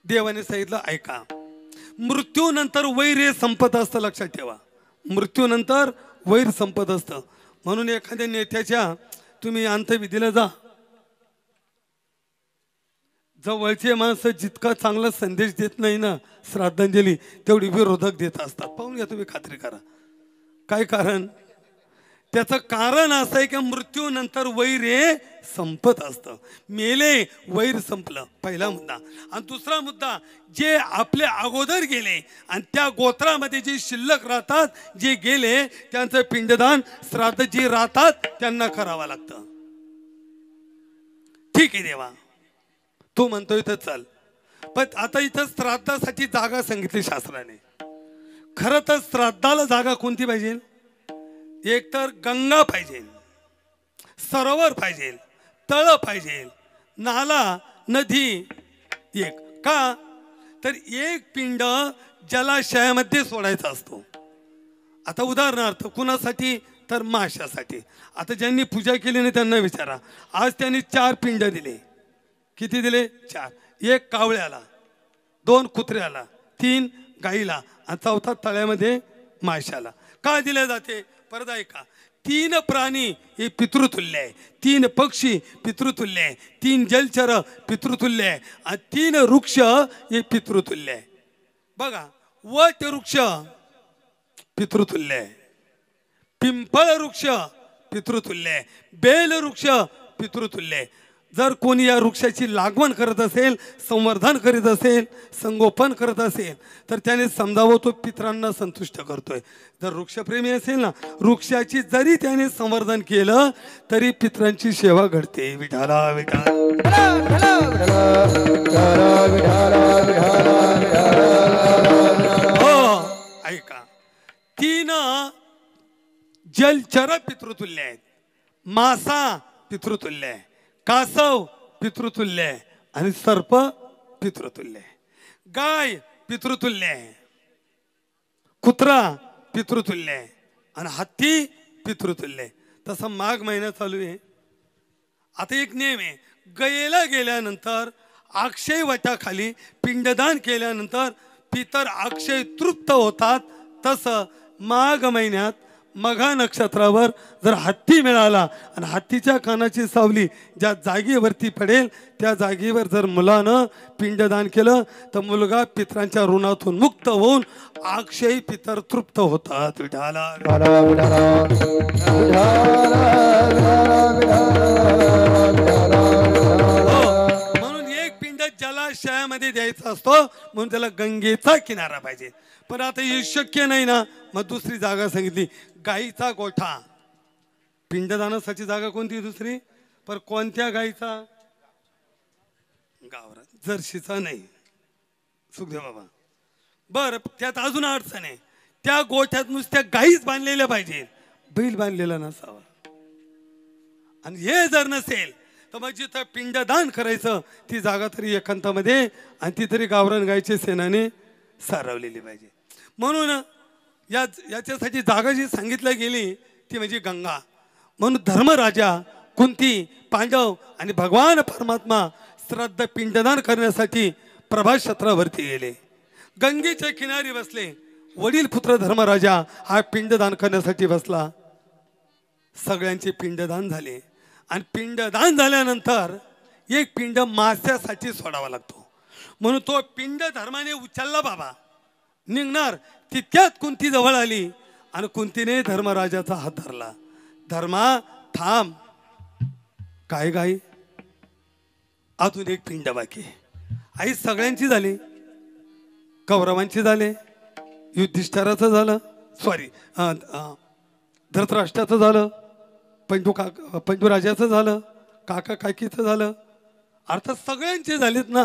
देवाने सांगितलं, ऐका, मृत्यूनंतर वैर हे संपत असतं, लक्षात ठेवा, मृत्यूनंतर वैर संपत असतं. म्हणून एखाद्या नेत्याच्या तुम्ही अंत्यविधीला जा, जवळचे माणसं जितका चांगला संदेश देत नाही ना श्राद्धांजली, तेवढी विरोधक देत असतात. पाहून घ्या तुम्ही, खात्री करा. काय कारण? त्याचं कारण असं आहे की मृत्यूनंतर वैर हे संपत असतं. मेले, वैर संपलं, पहिला मुद्दा. आणि दुसरा मुद्दा, जे आपले अगोदर गेले आणि त्या गोत्रामध्ये जे शिल्लक राहतात, जे गेले त्यांचं पिंडदान श्राद्ध जे राहतात त्यांना करावं लागतं. ठीक आहे देवा, तू म्हणतोय तर चल, पण आता इथं श्राद्धासाठी जागा सांगितली शास्त्राने. खरं तर श्राद्धाला जागा कोणती पाहिजे? एक तर गंगा पाहिजे, सरोवर पाहिजे, तळ पाहिजे, नाला, नदी. एक का तर एक पिंड जलाशयामध्ये सोडायचा असतो. आता उदाहरणार्थ कुणासाठी? तर माशासाठी. आता ज्यांनी पूजा केली नाही त्यांना विचारा, आज त्यांनी 4 पिंड दिले. किती दिले? 4. एक कावळ्याला, 2 कुत्र्याला, 3 गाईला आणि 4था तळ्यामध्ये माशाला. का दिले जाते? परत ऐका, 3 प्राणी हे पितृतुल्य आहे, 3 पक्षी पितृतुल्य आहे, 3 जलचर पितृतुल्य आहे आणि 3 वृक्ष हे पितृतुल्य आहे. बघा, वट वृक्ष पितृतुल्य आहे, पिंपळ वृक्ष पितृतुल्य आहे, बेल वृक्ष पितृतुल्य आहे. जर कोणी या वृक्षाची लागवण करत असेल, संवर्धन करीत असेल, संगोपन करत असेल तर त्याने समजावं तो पितरांना संतुष्ट करतोय. जर वृक्षप्रेमी असेल ना, वृक्षाची जरी त्याने संवर्धन केलं तरी पितरांची सेवा घडते. विठाला विठाला हो, ऐका, 3 जलचर पितृतुल्य आहेत, मासा पितृतुल्य आहे, कासव पितृतुल्य आहे आणि सर्प पितृतुल्य आहे, गाय पितृतुल्य आहे, कुत्रा पितृतुल्य आहे आणि हत्ती पितृतुल्य आहे. तसं माघ महिना चालू आहे. आता एक नियम आहे, गयेला गेल्यानंतर अक्षय वटाखाली पिंडदान केल्यानंतर पितर अक्षय तृप्त होतात. तसं माघ महिन्यात मघा नक्षत्रावर जर हत्ती मिळाला आणि हत्तीच्या कानाची सावली ज्या जागेवरती पडेल त्या जागेवर जर मुलानं पिंडदान केलं तर मुलगा पितरांच्या ऋणातून मुक्त होऊन अक्षय पितर तृप्त होतात. विठाला म्हणून एक पिंड जलाशयामध्ये द्यायचा असतो म्हणून त्याला गंगेचा किनारा पाहिजे. पण आता हे शक्य नाही ना, मग दुसरी जागा सांगितली गाईचा गोठा. पिंडदानासाठी जागा कोणती दुसरी? पण कोणत्या गाईचा? गावरान, जर्शीचा नाही. सुखदेव बाबा बर, त्यात अजून अडचण आहे. त्या गोठ्यात नुसत्या गाईच बांधलेल्या पाहिजे, बैल बांधलेला नसावा. आणि हे जर नसेल तर मग जिथं पिंडदान करायचं ती जागा तरी एकांतामध्ये आणि ती तरी गावरान गायच्या सेनाने सारवलेली पाहिजे. म्हणून याच्यासाठी जागा जी सांगितली गेली ती म्हणजे गंगा. म्हणून धर्मराजा, कुंती, पांडव आणि भगवान परमात्मा श्राद्ध पिंडदान करण्यासाठी प्रभासक्षेत्रावरती गेले. गंगेच्या किनारी बसले. वडील पुत्र धर्मराजा हा पिंडदान करण्यासाठी बसला. सगळ्यांचे पिंडदान झाले आणि पिंडदान झाल्यानंतर एक पिंड मास्यासाठी सोडावा लागतो. म्हणून तो पिंड धर्माने उचलला बाबा निघणार तितक्यात कुंती जवळ आली आणि कुंतीने धर्मराजाचा हात धरला. धर्मा थांब. काय गाई, अजून एक पिंड बाकी. आई सगळ्यांची झाली, कौरवांची झाले, युधिष्ठिराचं झालं, सॉरी धृतराष्ट्राचं झालं, पंडूराजाचं झालं, काका काकीचं झालं, अर्थात सगळ्यांचे झालेत ना.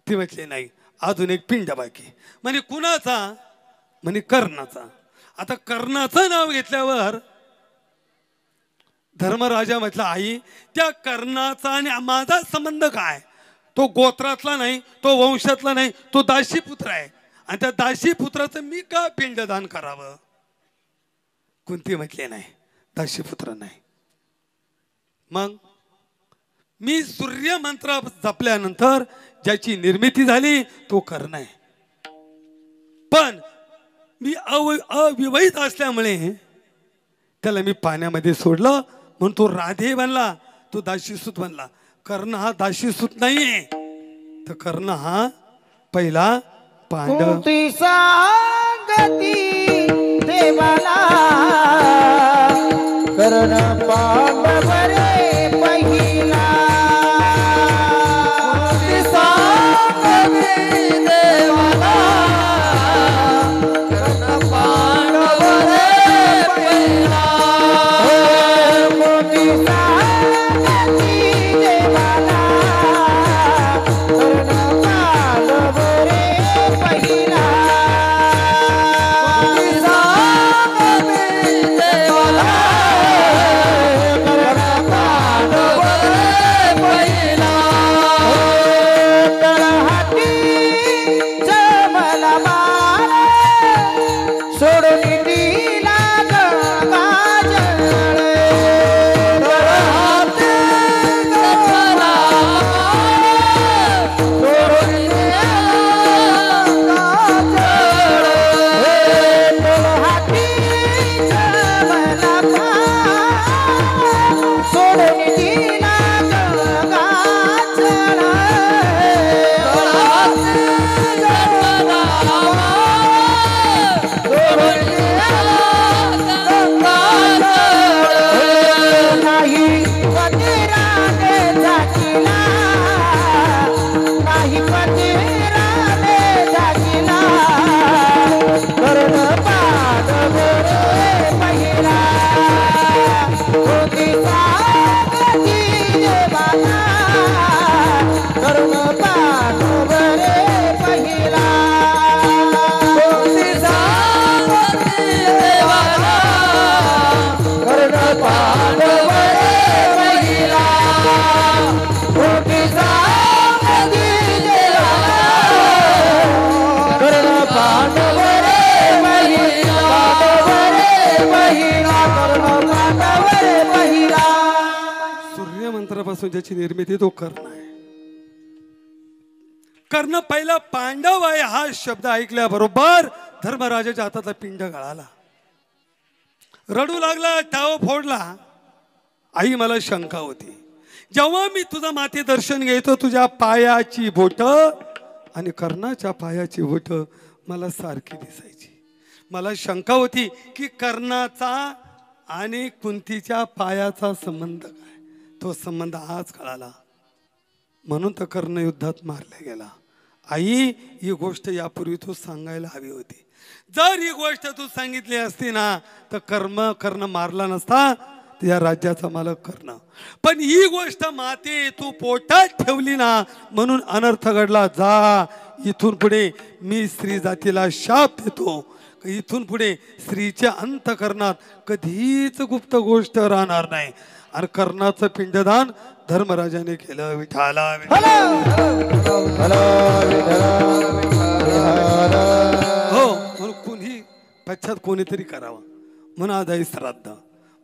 ती म्हटले नाही अजून एक पिंड बाकी. म्हणजे कुणाचा? म्हणे कर्णाचा. आता कर्णाचं नाव घेतल्यावर धर्मराजा म्हटला आई त्या कर्णाचा आणि माझा संबंध काय? तो गोत्रातला नाही, तो वंशातला नाही, तो दासी पुत्र आहे आणि त्या दासी पुत्राचं मी का पिंडदान करावं? कुंती म्हटले नाही दासी पुत्र नाही. मग मी सूर्य मंत्र जपल्यानंतर ज्याची निर्मिती झाली तो कर्ण आहे. पण मी अविवाहित असल्यामुळे त्याला मी पाण्यामध्ये सोडलं म्हणून तो राधे बनला, तो दासीसूत बनला. कर्ण हा दासीसूत नाहीये, तर कर्ण हा पहिला पांडव. कुंती सांगती देवाला कर्ण पांडव रे पहिला. कुंती सांगती देवाला कर्ण पांडव रे पहिला. कुंती सांगती देवाला कर्ण पांडव रे पहिला. कुंती सांगती देवाला कर्ण पांडव रे पहिला. मला मार सोडून दिला माझ्याकडे. सोडून दिला सूर्यमंत्रापासून ज्याची निर्मिती तो कर्ण आहे. कर्ण पहिला पांडव आहे हा शब्द ऐकल्याबरोबर धर्मराजाच्या हातातला पिंड गळाला. रडू लागला, टाव फोडला. आई मला शंका होती. जेव्हा मी तुझं माते दर्शन घेतो, तुझ्या पायाची बोट आणि कर्णाच्या पायाची बोट मला सारखी दिसायची. मला शंका होती की कर्णाचा आणि कुंतीच्या पायाचा संबंध काय. तो संबंध आज कळाला. म्हणून तर कर्ण युद्धात मारला गेला. आई, ही गोष्ट यापूर्वी तू सांगायला हवी होती. जर ही गोष्ट तू सांगितली असती ना, तर कर्ण मारला नसता, या राज्याचा मालक कर्ण. पण ही गोष्ट माते तू पोटात ठेवली ना, म्हणून अनर्थ घडला. जा, इथून पुढे मी स्त्री जातीला शाप देतो. इथून पुढे स्त्रीच्या अंतःकरणात कधीच गुप्त गोष्ट राहणार नाही. आणि कर्णाचं पिंडदान धर्मराजाने केलं. विठाला हो, म्हणून कुणी पश्चात कोणीतरी करावं म्हणून आज आहे श्राद्ध.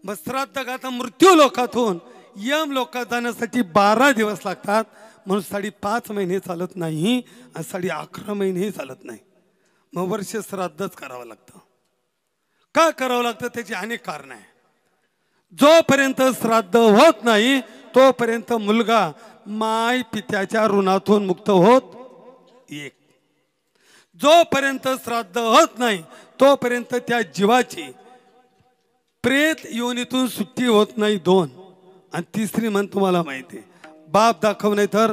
मग श्राद्ध गाता मृत्यू लोकातून यम लोकात जाण्यासाठी 12 दिवस लागतात. म्हणून 5.5 महिने चालत नाही आणि 11.5 महिनेही चालत नाही. मग वर्ष श्राद्धच करावं लागतं. का करावं लागतं त्याची अनेक कारण आहे. जोपर्यंत श्राद्ध होत नाही तोपर्यंत मुलगा माय पित्याच्या ऋणातून मुक्त होत एक. जोपर्यंत श्राद्ध होत नाही तोपर्यंत त्या जीवाची प्रेत योनीतून सुट्टी होत नाही 2. आणि तिसरी म्हण तुम्हाला माहिती आहे, बाप दाखव नाही तर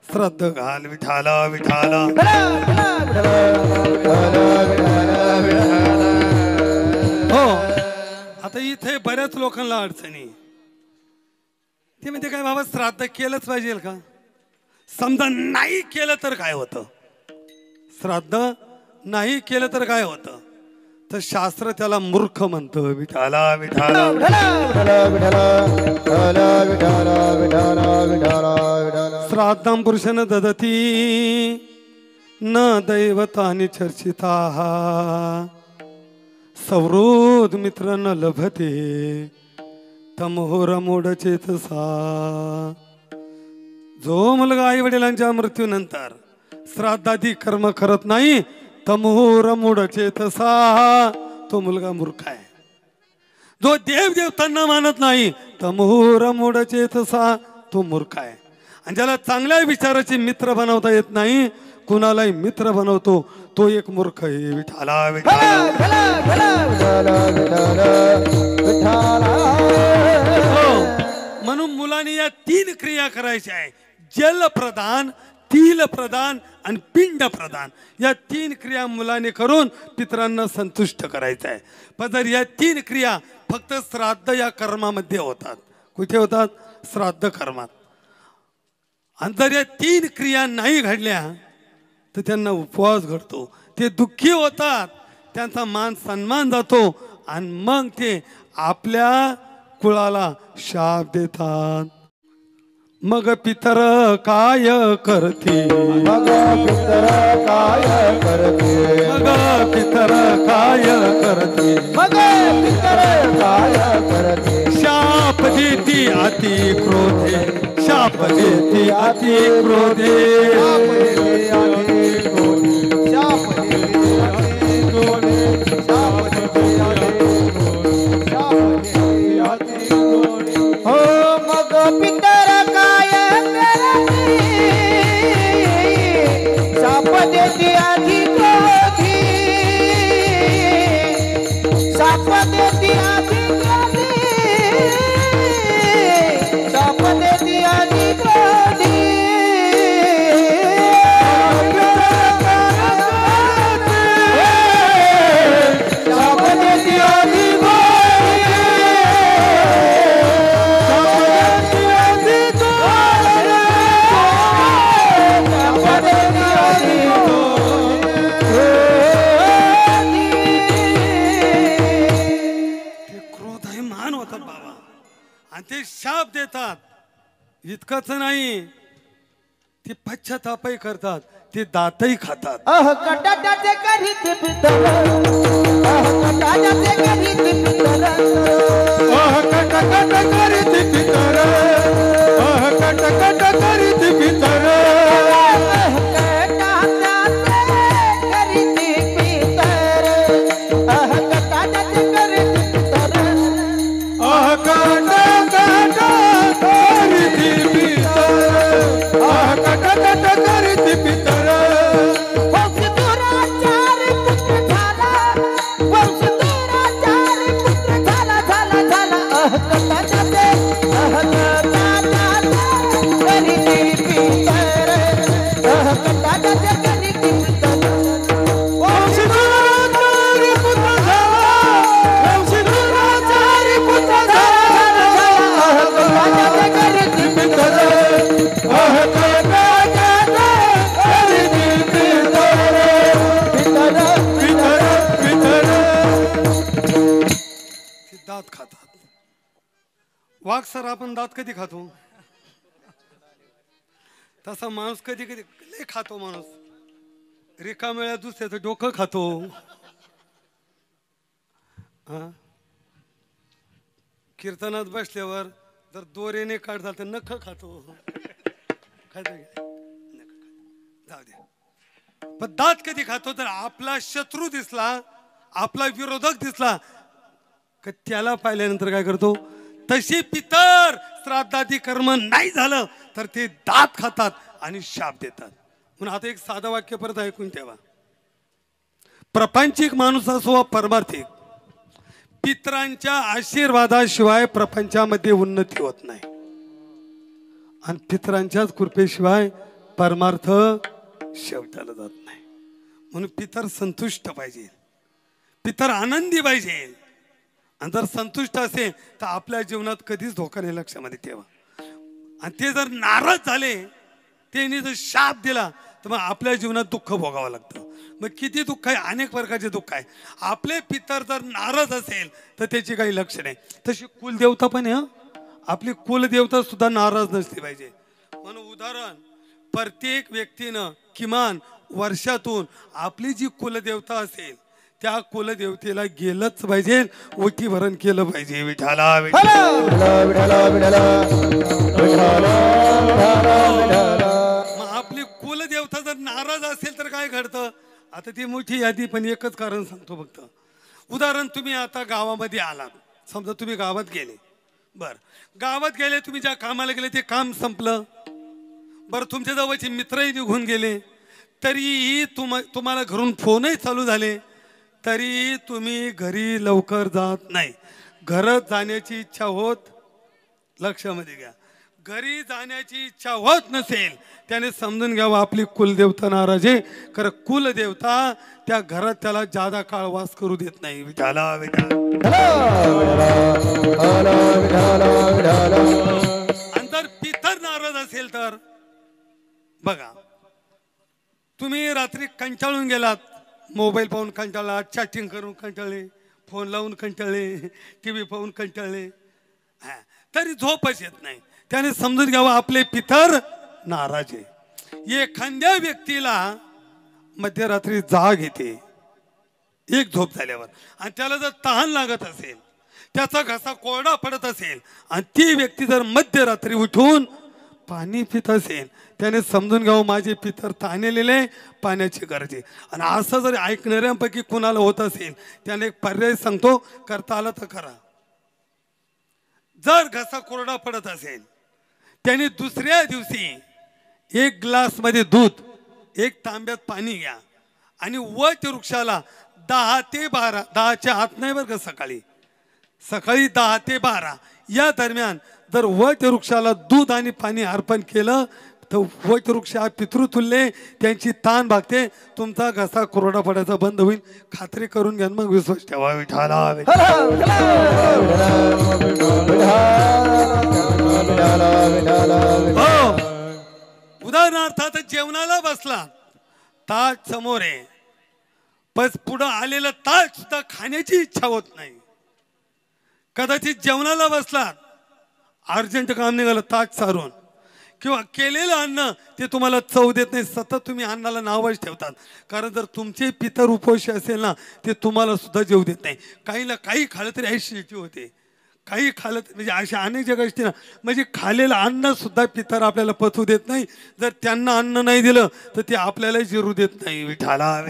श्राद्ध घाल. विठाला विठाला हो. आता इथे बऱ्याच लोकांना अडचणी. ते म्हणते काय बाबा श्राद्ध केलंच पाहिजे का. समजा नाही केलं तर काय होतं. श्राद्ध नाही केलं तर काय होतं. तर शास्त्र त्याला मूर्ख म्हणतं. विठाला विठाला श्राद्धं पुरुषन ददती न दैवतानि चर्चिता सौहृद मित्र न लभते तमोर मूढ चेतसा. जो मुलगा आई वडिलांच्या मृत्यूनंतर श्राद्धादी कर्म करत नाही तमोर मूढ चेतसा, तो मुलगा मूर्ख आहे. जो देव देवतांना मानत नाही तमोर मूढ चेतसा, तो मूर्ख आहे. आणि ज्याला चांगल्या विचाराचे मित्र बनवता येत नाही, कुणालाही मित्र बनवतो, तो एक मूर्ख आहे. विठाला म्हणून मुलांनी या 3 क्रिया करायच्या आहे. जल प्रदान, तिल प्रदान आणि पिंड प्रदान. या 3 क्रिया मुलाने करून पितरांना संतुष्ट करायचं आहे. पण जर या 3 क्रिया फक्त श्राद्ध या कर्मामध्ये होतात. कुठे होतात? श्राद्ध कर्मात. आणि जर या 3 क्रिया नाही घडल्या तर त्यांना उपवास घडतो. ते दुःखी होतात, त्यांचा मान सन्मान जातो आणि मग ते आपल्या कुळाला शाप देतात. मग पितर काय करते, मग पितर काय करते, मग पितर काय करते, मग पितर काय करते. शाप देती अति क्रोधे, शाप देती अति क्रोधे, हो मग पितर काय शाप देती आधी क्रोधी, शाप देती आधी क्रोधी, शाप देती आधी क्रोधी. शाप देती आधी ते शाप देतात. इतकंच नाही, ते पश्चातापही करतात, ते दातही खातात. कटाचे करीत पितर, कटाचे करीत पितर, कट कट करीत पितर, कट कट करीत पितर, कटाचे करीत पितर, कटाचे करीत पितर. वाघ सर आपण दात कधी खातो तसा माणूस कधी कधी लय खातो माणूस रिकाम्या दुसऱ्याचं डोकं खातो हा कीर्तनात बसल्यावर जर दोरेने काढता तर नख खातो जाऊ दे पण दात कधी खातो तर आपला शत्रू दिसला आपला विरोधक दिसला का त्याला पाहिल्यानंतर काय करतो तशी पितर श्राद्धादी कर्म नाही झालं तर ते दात खातात आणि शाप देतात म्हणून आता एक साधं वाक्य परत ऐकून ठेवा प्रपंचिक माणूस असो परमार्थिक पितरांच्या आशीर्वादाशिवाय प्रपंचामध्ये उन्नती होत नाही आणि पितरांच्याच कृपेशिवाय परमार्थ शेवटाला जात नाही म्हणून पितर संतुष्ट पाहिजे पितर आनंदी पाहिजे आणि जर संतुष्ट असेल तर आपल्या जीवनात कधीच धोका नाही लक्षामध्ये ठेवा आणि ते जर नाराज झाले त्यांनी जर शाप दिला तर मग आपल्या जीवनात दुःख भोगावं लागतं मग किती दुःख आहे अनेक प्रकारचे दुःख आहे आपले पितर जर नाराज असेल तर त्याची काही लक्ष नाही तशी कुलदेवता पण आहे आपली कुलदेवता सुद्धा नाराज नसली पाहिजे म्हणून उदाहरण प्रत्येक व्यक्तीनं किमान वर्षातून आपली जी कुलदेवता असेल त्या कुलदेवतेला गेलंच पाहिजे ओटी भरण केलं पाहिजे विठाला मग आपली कुलदेवता जर नाराज असेल तर काय घडतं आता ती मोठी यादी पण एकच कारण सांगतो फक्त उदाहरण तुम्ही आता गावामध्ये आलात समजा तुम्ही गावात गेले बर गावात गेले तुम्ही ज्या कामाला गेले ते काम संपलं बर तुमच्या जवळचे मित्रही निघून गेले तरीही तुम्हाला घरून फोनही चालू झाले तरी तुम्ही घरी लवकर जात नाही घरात जाण्याची इच्छा होत लक्षामध्ये घ्या घरी जाण्याची इच्छा होत नसेल त्याने समजून घ्यावं आपली कुलदेवता नाराज आहे कारण कुलदेवता त्या घरात त्याला जादा काळ वास करू देत नाही विठाला आणि जर पितर नाराज असेल तर बघा तुम्ही रात्री कंटाळून गेलात मोबाईल पाहून कंटाळला चॅटिंग करून कंटाळले फोन लावून कंटाळले टीव्ही पाहून कंटाळले तरी झोपच येत नाही त्याने समजून घ्यावं आपले पितर नाराज आहे एखाद्या व्यक्तीला मध्यरात्री जाग येते एक झोप झाल्यावर आणि त्याला जर तहान लागत असेल त्याचा घसा कोरडा पडत असेल आणि ती व्यक्ती जर मध्यरात्री उठून पाणी पित असेल त्याने समजून घ्यावं माझे पितर ताणलेले पाण्याची गरज आहे आणि असं जर ऐकणाऱ्यांपैकी कुणाला होत असेल त्याने एक पर्याय सांगतो करता आला तर करा जर घसा कोरडा पडत असेल त्याने दुसऱ्या दिवशी एक ग्लास मध्ये दूध एक तांब्यात पाणी घ्या आणि वट वृक्षाला 10 ते 12 10च्या आत नाही बरं का सकाळी 10 ते 12 या दरम्यान जर वट वृक्षाला दूध आणि पाणी अर्पण केलं तर वट वृक्ष पितृतुल्य त्यांची ताण भागते तुमचा घसा कोरडा पडायचा बंद होईल खात्री करून घ्या मग विश्वास ठेवा विठाला उदाहरणार्थ आता जेवणाला बसला ताट समोर आहे बस पुढं आलेलं ताट सुद्धा खाण्याची इच्छा होत नाही कदाचित जेवणाला बसला अर्जंट काम निघालं ताट सारून किंवा केलेलं अन्न ते तुम्हाला चव देत नाही सतत तुम्ही अन्नाला नावच ठेवतात कारण जर तुमचे पितर उपोषी असेल ना ते तुम्हाला सुद्धा जेव देत नाही काहीला काही खाल्लं तरी ॲसिडिटी होते काही खाल्लं म्हणजे अशा अनेक ज्या गोष्टी ना म्हणजे खाल्लेलं अन्न सुद्धा पितर आपल्याला पचवू देत नाही जर त्यांना अन्न नाही दिलं तर ते आपल्याला जिरू देत नाही विठाला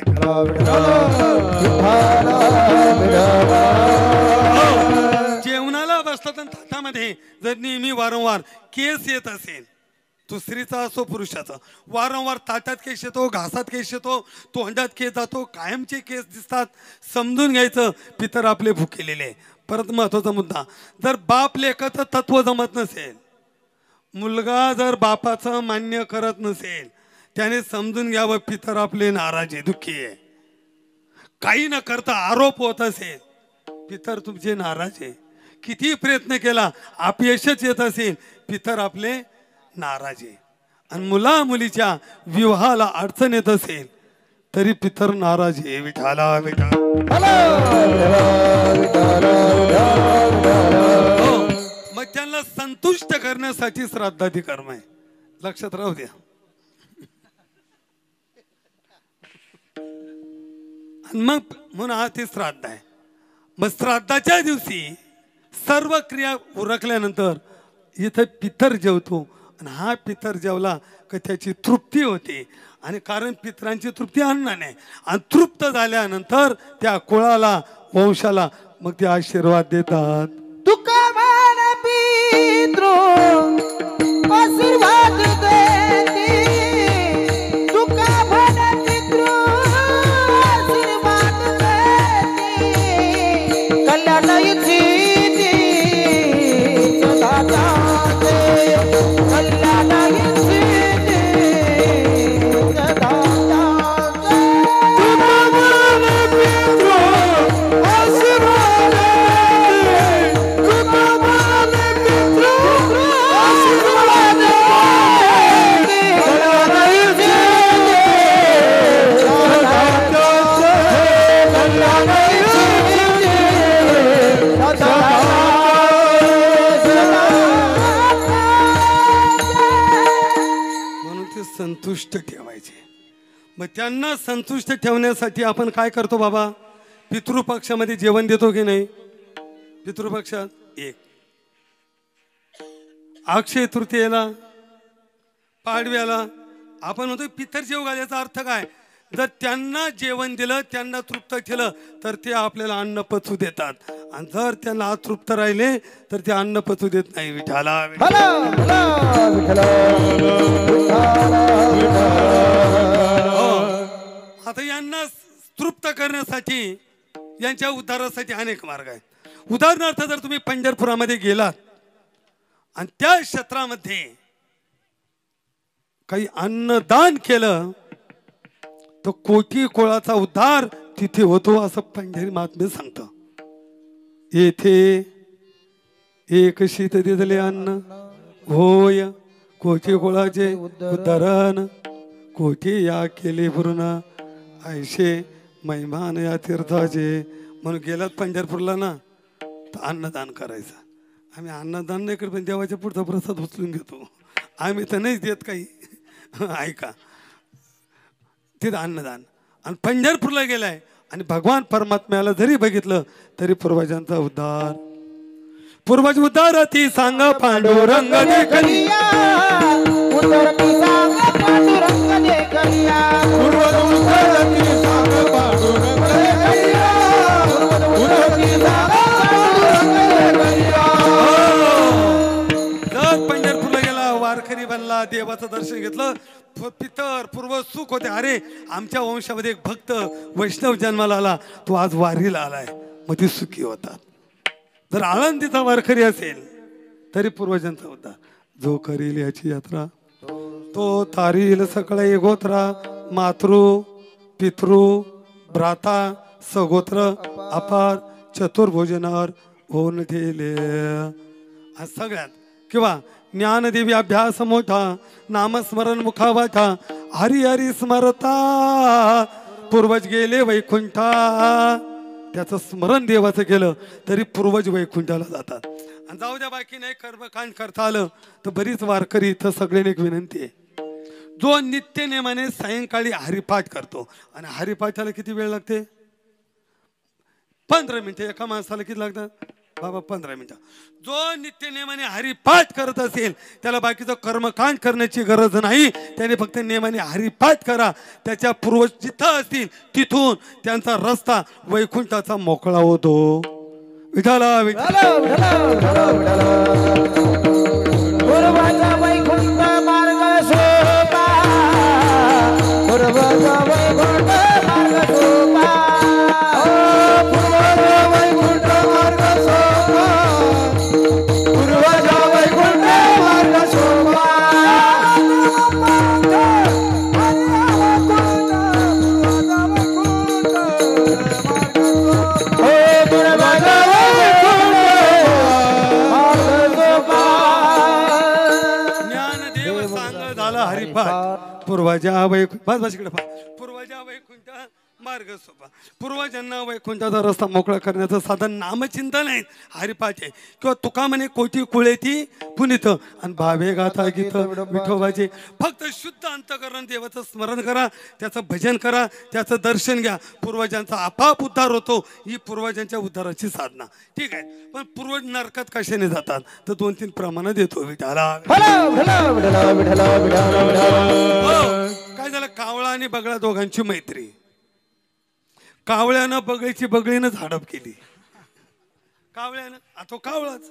जेवणाला बसतात ताटामध्ये जर नेहमी वारंवार केस येत असेल तो स्त्रीचा असो पुरुषाचा वारंवार ताटात केस येतो घासात केस येतो तोंडात केस जातो कायमचे केस दिसतात समजून घ्यायचं पितर आपले भुकेलेले परत महत्वाचा मुद्दा जर बाप लेकाचं तत्व जमत नसेल मुलगा जर बापाचं मान्य करत नसेल त्याने समजून घ्यावं पितर आपले नाराज आहे दुःखी आहे काही न करता आरोप होत असेल पितर तुमचे नाराज आहे किती प्रयत्न केला अपयशच येत असेल पितर आपले नाराज आहे आणि मुला मुलीच्या विवाहाला अडचण येत असेल तरी पितर नाराज आहे विठाला मग त्यांना संतुष्ट करण्यासाठी श्राद्धादी कर्म आहे, लक्षात राहू द्या. आणि मग म्हणून हा ते श्राद्ध आहे. मग श्राद्धाच्या दिवशी सर्व क्रिया उरकल्यानंतर इथं पितर जेवतो आणि हा पितर जेवला की त्याची तृप्ती होते. आणि कारण पितरांची तृप्ती अन्नाने, आणि तृप्त झाल्यानंतर त्या कुळाला वंशाला मग ते आशीर्वाद देतात. तुका मान पितृ आशीर्वाद देती, तुका मान पितृ आशीर्वाद देती, कल्याण इच्छिती सदा जाते, कल्याण इच्छिती सदा जाते. तुका मान पितृ आशीर्वाद संतुष्ट ठेवायचे. मग त्यांना संतुष्ट ठेवण्यासाठी आपण काय करतो बाबा? पितृपक्षामध्ये जेवण देतो की नाही? पितृपक्षात एक, अक्षय तृतीयेला, पाडव्याला आपण म्हणतो पितर जेव घालायचा अर्थ काय? जर त्यांना जेवण दिलं, त्यांना तृप्त केलं तर ते आपल्याला अन्न पचू देतात, आणि जर त्यांना अतृप्त राहिले तर ते अन्न पचू देत नाही. विठाला आता यांना तृप्त करण्यासाठी, यांच्या उद्धारासाठी अनेक मार्ग आहेत. उदाहरणार्थ जर तुम्ही पंढरपुरामध्ये गेलात आणि त्या क्षेत्रामध्ये काही अन्नदान केलं तर कोटी कुळाचा उद्धार तिथे होतो असं पंढरी महात्मे सांगतं. येथे एक शीत दिले अन्न होय कोटी कुळाचे उद्धारण, कोटी या केले पूर्ण ऐशे महिमान या तीर्थाचे. म्हणून गेलात पंढरपूरला ना तर अन्नदान करायचं. आम्ही अन्नदान नाही करत, पण देवाच्या पुढचा प्रसाद उचलून घेतो. आम्ही तर नाहीच देत काही. ऐका, तिथं अन्नदान. आणि पंढरपूरला गेलाय आणि भगवान परमात्म्याला जरी बघितलं तरी पूर्वजांचा उद्धार, पूर्वज उद्धारती सांग पांडुरंग देखलिया, उद्धरती सांग पांडुरंग देखलिया, पूर्वज उद्धारती सांग पांडुरंग देखलिया, उद्धरती सांग पांडुरंग देखलिया. जर पंढरपूरला गेला, वारकरी बनला, देवाचं दर्शन घेतलं, पितर पूर्व सुख होते. अरे आमच्या वंशामध्ये एक भक्त वैष्णव जन्माला आला, तो आज वारीला आलाय, मग ती सुखी होतात. जर आळंदीचा वारकरी असेल तरी पूर्वजांचा होता. जो करील याची यात्रा तो तारील सकळे गोत्रा, मातृ पितृ भ्राता सगोत्र अपार चतुर्भुजनार होऊन ठेले. हा सगळ्यात. किंवा ज्ञानदेवी अभ्यास मोठा, नामस्मरण मुखावाटा, हरी हरी स्मरता, पूर्वज गेले वैकुंठा. त्याचं स्मरण देवाचं केलं तरी पूर्वज वैकुंठाला जातात. आणि जाऊ द्या बाकी नाही कर्मकांड करता आलं तर बरीच वारकरी इथं सगळ्यांनी एक विनंती आहे. जो नित्य नेमाने सायंकाळी हरिपाठ करतो, आणि हरिपाठाला किती वेळ लागते? 15 मिनिटं. एका माणसाला किती लागतात बाबा? 15 मिनिटं. जो नित्य नेमाने हरिपाठ करत असेल त्याला बाकीचं कर्मकांड करण्याची गरज नाही. त्याने फक्त नेमाने हरिपाठ करा. त्याच्या पूर्वज जिथं असतील तिथून त्यांचा रस्ता वैकुंठाचा मोकळा होतो. विठाला विठाला. पूर्वाचा वैकुंठ मार्ग सोपा, पूर्वाचा वैकुंठ मार्ग सोपा, पूर्वाचा वैकुंठ मार्ग सोपा, पूर्वाचा वैकुंठ मार्ग सोपा. हरिपाठ पूर्वजा वैकुंठ, बस बस इकडे पहा. पूर्वजा वैकुंठ मार्ग सोपा. पूर्वजांना वैकुंठाचा रस्ता मोकळा करण्याचं साधन नामचिंतन आहे, हरिपाठ आहे. किंवा तुका म्हणे कोटी कुळेती पुनित आणि भावे गाथा गीत विठोबाचे. फक्त शुद्ध अंतकरण देवाचं स्मरण करा, त्याचं भजन करा, त्याचं दर्शन घ्या. पूर्वजांचा आपाप उद्धार होतो. ही पूर्वजांच्या उद्धाराची साधना. ठीक आहे. पण पूर्वज नरकात कशाने जातात तर 2-3 प्रमाणात देतो विठाला. काय झालं, कावळा आणि बगळा दोघांची मैत्री. कावळ्यानं बगळीची बगळीनंच हडप केली. कावळ्यानं तो कावळाच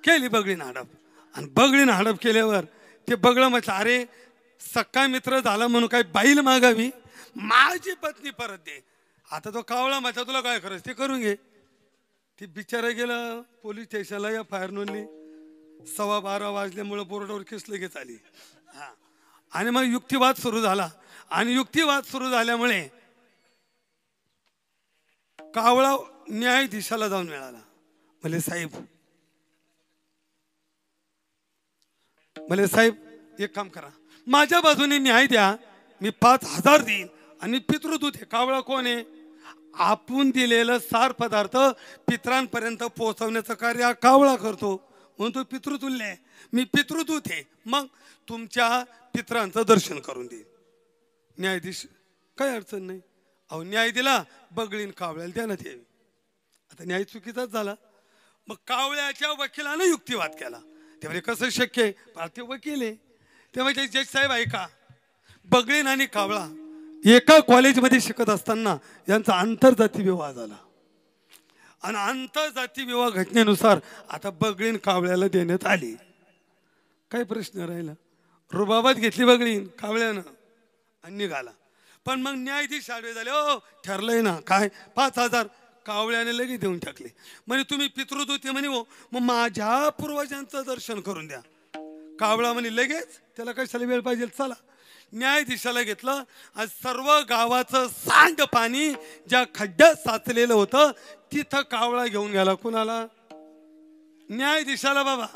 केली बगळीनं हडप. आणि बगळीनं हडप केल्यावर ते बगळं म्हटलं, अरे सक्का मित्र झाला म्हणून काय बाईल मागावी, माझी पत्नी परत दे. आता तो कावळा म्हटला, तुला काय करायचं ते करून घे. ती बिचारा गेला पोलीस स्टेशनला, या फायर नोंदली. 12:15 वाजल्यामुळं बोर्डावर केस लगेच आली. हा. आणि मग युक्तिवाद सुरू झाला. आणि युक्तिवाद सुरू झाल्यामुळे कावळा न्यायाधीशाला जाऊन मिळाला. भले साहेब एक काम करा, माझ्या बाजूने न्याय द्या, मी 5,000 देईन. आणि पितृदूत आहे. कावळा कोण आहे? आपण दिलेलं सार पदार्थ पित्रांपर्यंत पोहोचवण्याचं कार्य हा कावळा करतो, म्हणून तो पितृतुल्य आहे. मी पितृदूत आहे, मग तुमच्या पित्रांचं दर्शन करून देईन. न्यायाधीश काही अडचण नाही. अहो न्याय दिला, बगळीन कावळ्याला द्यायला यावी. आता न्याय चुकीचाच झाला. मग कावळ्याच्या वकिलानं युक्तिवाद केला. त्यामुळे कसं शक्य आहे, ते वकील आहे. तेव्हा जज साहेब ऐका, बगळीन आणि कावळा एका कॉलेजमध्ये शिकत असताना यांचा आंतरजाती विवाह झाला. आणि आंतरजाती विवाह घटनेनुसार आता बगळीन कावळ्याला देण्यात आली. काय प्रश्न राहिला? रुबाबात घेतली बगळीन कावळ्यानं आणि निघाला. पण मग न्यायाधीश आडवे झाले, ओ ठरलंय ना काय 5,000. कावळ्याने लगेच देऊन टाकले. म्हणे तुम्ही पितृदूत आहे म्हणे, हो मग माझ्या पूर्वजांचं दर्शन करून द्या. कावळा म्हणे लगेच, त्याला कशाला वेळ पाहिजे, चला. न्यायाधीशाला घेतलं. आज सर्व गावाचं सांड पाणी ज्या खड्ड्यात साचलेलं होतं तिथं कावळा घेऊन गेला. कुणाला? न्यायाधीशाला. बाबा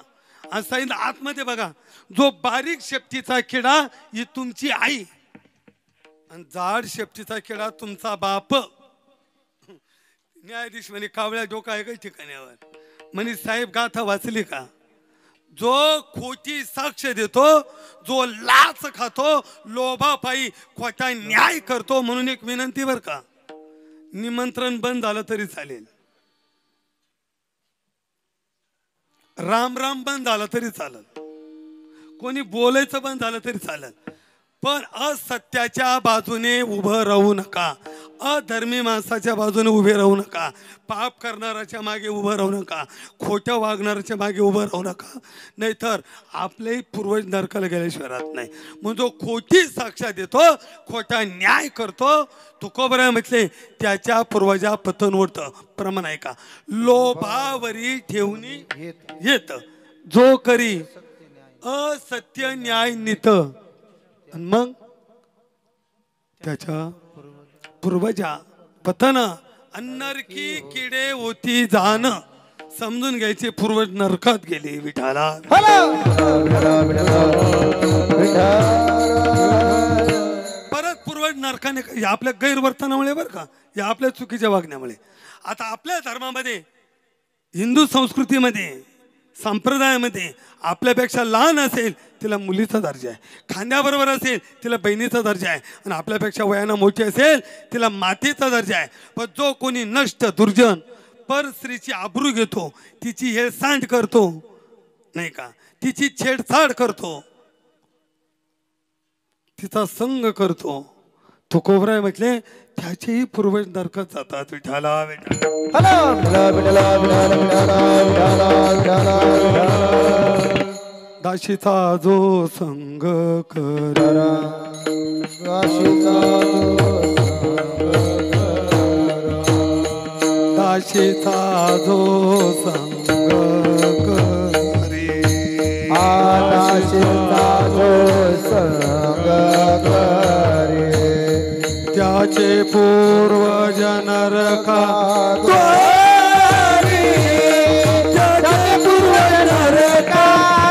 आज सांगितलं आतमध्ये बघा, जो बारीक शेपटीचा किडा ही तुमची आई आणि जाड शेपटीचा किडा तुमचा बाप. न्यायाधीश म्हणे कावळ्या डोका आहे काही ठिकाण्यावर. म्हणे साहेब गाथा वाचली का? जो खोटी साक्ष देतो, जो लाच खातो, लोभापायी खोटा न्याय करतो. म्हणून एक विनंती बर का, निमंत्रण बंद झालं तरी चालेल, राम राम बंद झालं तरी चालेल, कोणी बोलायचं बंद झालं तरी चालेल, पण असत्याच्या बाजूने उभं राहू नका. अधर्मी माणसाच्या बाजूने उभे राहू नका. पाप करणाऱ्याच्या मागे उभं राहू नका. खोटं वागणाऱ्याच्या मागे उभं राहू नका, नाहीतर आपले पूर्वज नरकाला गेल्याशिवाय राहत नाही. म्हणून जो खोटी साक्ष देतो, खोटा न्याय करतो, तुकोबराय म्हटले त्याच्या पूर्वजा पतन उडतं. प्रमाण आहे का? लोभावरी ठेवणी येत जो करी असत्य न्याय नित. आणि मग त्याच्या पूर्वजा पतन अन्नरकी किडे होती जाण. समजून घ्यायचे पूर्वज नरकात गेले. विठाला परत पूर्वज नरकाने, या आपल्या गैरवर्तनामुळे बरं का, या आपल्या चुकीच्या वागण्यामुळे. आता आपल्या धर्मामध्ये, हिंदू संस्कृतीमध्ये, संप्रदायामध्ये आपल्यापेक्षा लहान असेल तिला मुलीचा दर्जा आहे, खांद्याबरोबर असेल तिला बहिणीचा दर्जा आहे, आणि आपल्यापेक्षा वयानं मोठी असेल तिला मातेचा दर्जा आहे. पण जो कोणी नष्ट दुर्जन पर स्त्रीची आबरू घेतो, तिची हेळसांड करतो नाही का, तिची छेडछाड करतो, तिचा संग करतो, तुकोबराय म्हटले त्याचेही पूर्वज नरकात जातात. विठाला दाशीचा जो संग करा, दाशीचा जो संग करे, दाशीचा जो संग करे, त्याचे पूर्वज नरकात, त्याचे पूर्वज नरकात,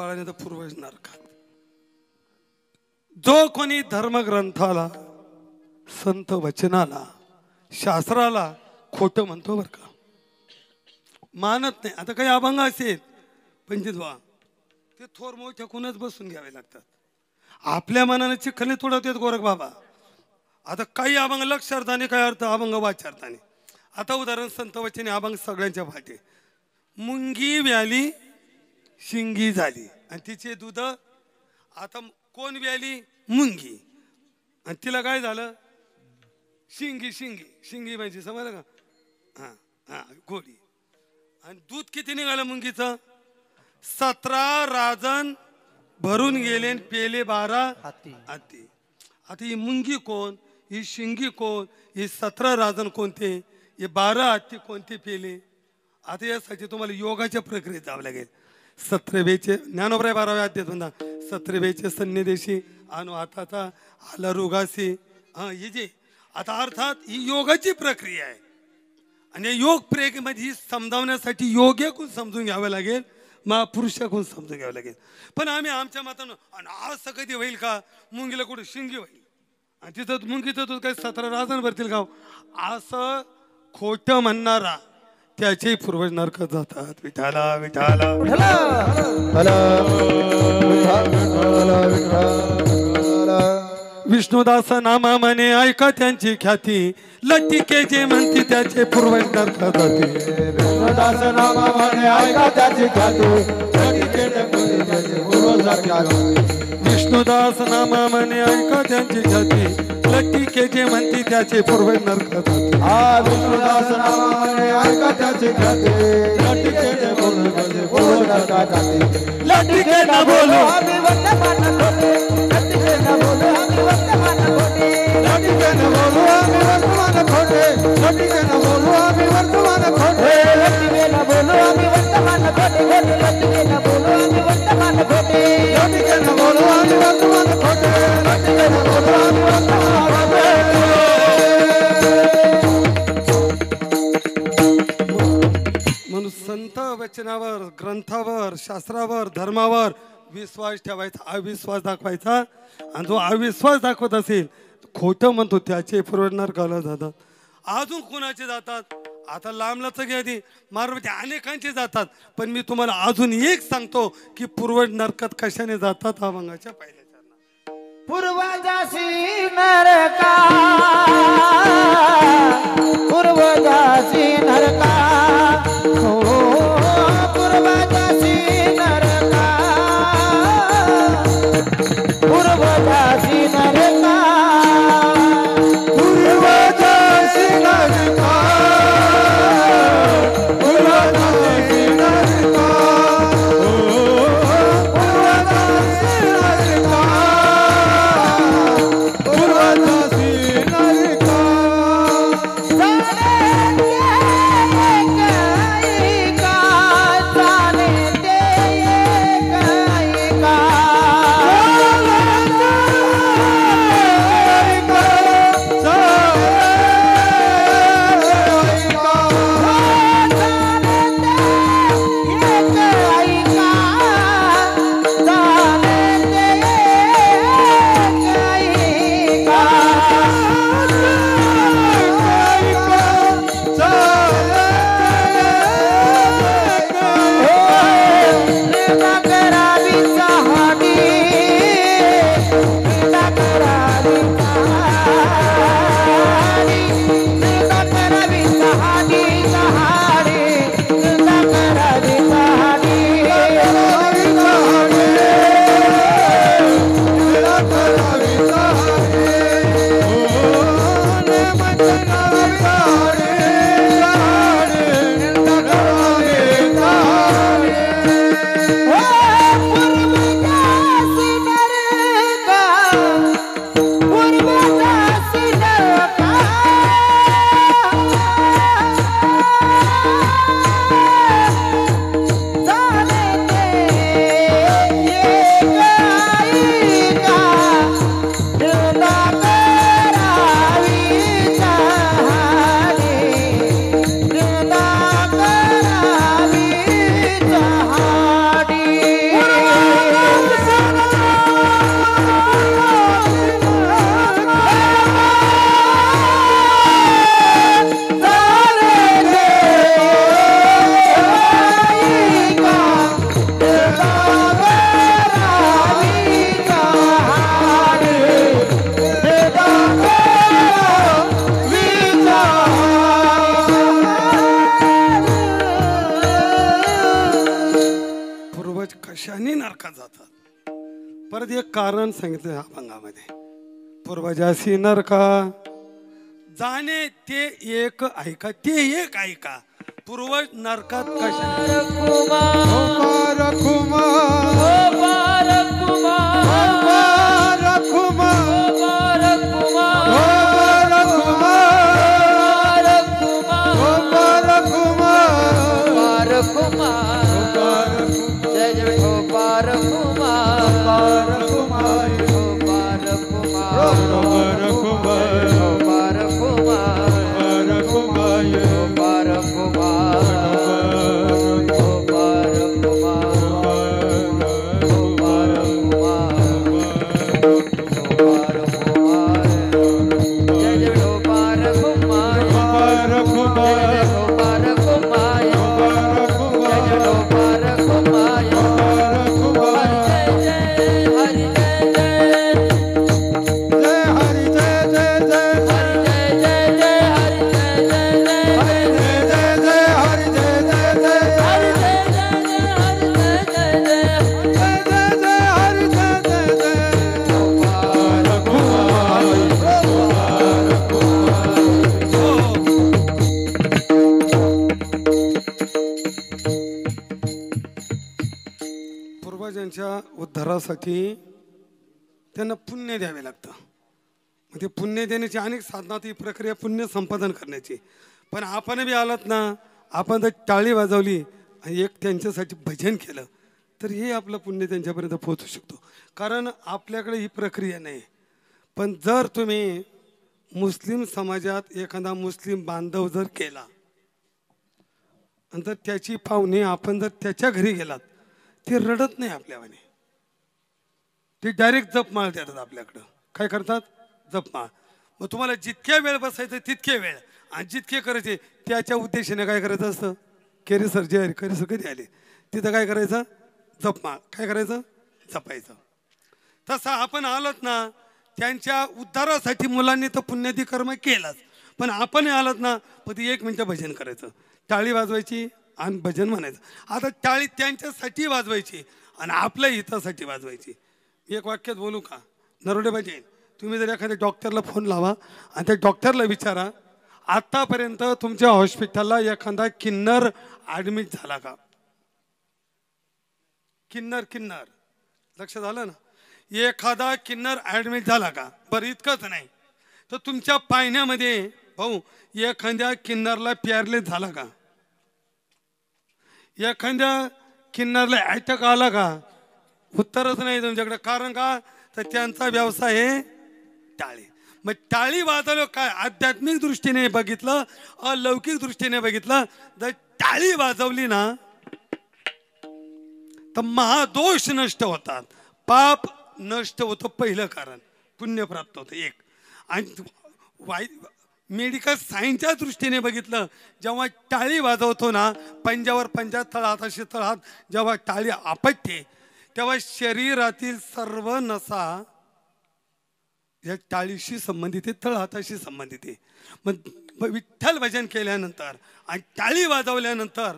बाळाने तर पूर्वज नरकात. जो कोणी धर्मग्रंथाला संत वचनाला शास्त्राला खोटं म्हणतो बर का, मानत नाही. आता काही अभंग असेल पंडित व्हा ते थोर मोठ्याकूनच बसून घ्यावे लागतात. आपल्या मनाने चिखले तोडवतात गोरख बाबा. आता काही अभंग लक्षार्थाने काय अर्थ अभंग वाचार्थाने. आता उदाहरण संत वचने अभंग सगळ्यांच्या भाटे. मुंगी व्याली शिंगी झाली आणि तिचे दूध. आता कोण व्याली? मुंगी. आणि तिला काय झालं? शिंगी. शिंगी शिंगी म्हणजे समजलं का? हां हां गोडी. आणि दूध किती निघालं मुंगीचं? 17 राजन भरून गेले आणि पेले 12 हाती. हाती. आता ही मुंगी कोण? ही शिंगी कोण? ही 17 राजन कोणते? हे 12 हत्ती कोणते पेले? आता यासाठी तुम्हाला योगाच्या प्रक्रियेत जावं लागेल. 17वेचे ज्ञानोबराय 12व्या अध्यायात म्हणा 17वेचे सन्निदेशी अनु हाताचा आला रुगासी. हां हे जे आता अर्थात ही योगाची प्रक्रिया आहे. आणि या योग प्रक्रियेमध्ये समजावण्यासाठी योग्यकून समजून घ्यावं लागेल, महापुरुषाकडून समजून घ्यावं लागेल. पण आम्ही आमच्या मतानं असं कधी होईल का मुंगीला कुठं शिंगी होईल आणि तिथं मुंगीचं दूध काही 17 राजन भरतील का? असं खोटं म्हणणारा त्याचे पूर्वज नरकात जातात. विठाला विठाला विष्णुदास नामा म्हणे ऐका त्यांची ख्याती. लटिके जे म्हणती त्याचे पूर्वज नरकात जाते. विष्णुदास नामा म्हणे ऐका त्याची ख्याती. लटिके जे म्हणती त्याचे पूर्वज नरकात जाते. विष्णुदास नामा म्हणे ऐका त्यांची ख्याती. लटिके जे म्हणती त्याचे पूर्वज नरकात जाते. हा विष्णुदास नामा म्हणे ऐका त्याची ख्याती. लटिके जे म्हणती त्याचे पूर्वज नरकात जाते. लटिके न बोलो आम्ही वर्तमान खोटे. लटिके न बोलो आम्ही वर्तमान खोटे. लटिके न बोलू आम्ही वर्तमान खोटे. लटिके न बोलू आम्ही वर्तमान खोटे. लटिके न बोलो आम्ही वर्तमान खोटे. लटिके न बोलो आम्ही वर्तमान खोटे. लटिके न बोलू आम्ही वर्तमान खोटे. लटिके न बोलू आम्ही वर्तमान खोटे. म्हणून संत वचनावर ग्रंथावर शास्त्रावर धर्मावर विश्वास ठेवायचा, अविश्वास दाखवायचा. आणि जो अविश्वास दाखवत असेल खोटं म्हणतो त्याचे पूर्वज नरकाला जातात. अजून कोणाचे जातात? आता लांबलाच घ्या मारवती अनेकांचे जातात. पण मी तुम्हाला अजून एक सांगतो की पूर्वज नरकात कशाने जातात. अभंगाच्या पहिल्या चरणात पूर्वजासी नरका. पूर्वजासी नरका. हो पूर्वजासी नरका. पूर्वजासी नरका. पूर्वजासी नरका. पूर्वजासी नरका. पूर्वजासी नरका. पूर्वजासी नरका. सारे कशाने नरकात जातात. परत एक कारण सांगितलं या अभंगामध्ये, पूर्वजासी नरका जाणे ते एक ऐका, ते एक ऐका. पूर्वज नरकात कशाने उद्धारासाठी त्यांना पुण्य द्यावे लागतं. ते पुण्य देण्याची अनेक साधना, ही प्रक्रिया पुण्य संपादन करण्याची. पण आपण बी आलात ना, आपण जर टाळी वाजवली आणि एक त्यांच्यासाठी भजन केलं तर हे आपलं पुण्य त्यांच्यापर्यंत पोहोचू शकतो. कारण आपल्याकडे ही प्रक्रिया नाही. पण जर तुम्ही मुस्लिम समाजात एखादा मुस्लिम बांधव जर केला आणि जर त्याची पाहुणे आपण जर त्याच्या घरी गेलात, ते रडत नाही आपल्यावाने, ते डायरेक्ट जपमाळ देतात आपल्याकडं. काय करतात? जपमाळ. मग तुम्हाला जितक्या वेळ बसायचं तितके वेळ आणि जितके करायचे त्याच्या उद्देशाने काय करायचं असतं. केरी सर जे करी सर कधी आले तिथं काय करायचं? जपमाळ. काय करायचं? जपायचं. तसं आपण आलात ना, त्यांच्या उद्धारासाठी मुलांनी तर पुण्यादी कर्म केलाच, पण आपण आलात ना, पण ती 1 मिनिटं भजन करायचं, टाळी वाजवायची आणि भजन म्हणायचं. आता टाळी त्यांच्यासाठी वाजवायची आणि आपल्या हितासाठी वाजवायची. एक वाक्यात बोलू का नरोडे पाहिजे, तुम्ही जर एखाद्या डॉक्टरला फोन लावा आणि त्या डॉक्टरला विचारा, आतापर्यंत तुमच्या हॉस्पिटलला एखादा किन्नर ॲडमिट झाला का? किन्नर किन्नर लक्षात आलं ना, एखादा किन्नर ॲडमिट झाला का? बरं इतकंच नाही तर तुमच्या पायण्यामध्ये भाऊ एखाद्या किन्नरला पॅरलेस झाला का? एखाद्या किन्नरला अटॅक आला का? उत्तरच नाही तुमच्याकडे. कारण का? तर त्यांचा व्यवसाय आहे टाळी. मग टाळी वाजवलं काय? आध्यात्मिक दृष्टीने बघितलं, अलौकिक दृष्टीने बघितलं, जर टाळी वाजवली ना तर महादोष नष्ट होतात, पाप नष्ट होतं. पहिलं कारण पुण्य प्राप्त होतं एक. आणि मेडिकल सायन्सच्या दृष्टीने बघितलं, जेव्हा टाळी वाजवतो ना, पंजावर पंजा, तळहात अशी तळहात जेव्हा टाळी आपटते तेव्हा शरीरातील सर्व नसा या टाळीशी संबंधित आहे, तळहाताशी संबंधित आहे. मग विठ्ठल भजन केल्यानंतर आणि टाळी वाजवल्यानंतर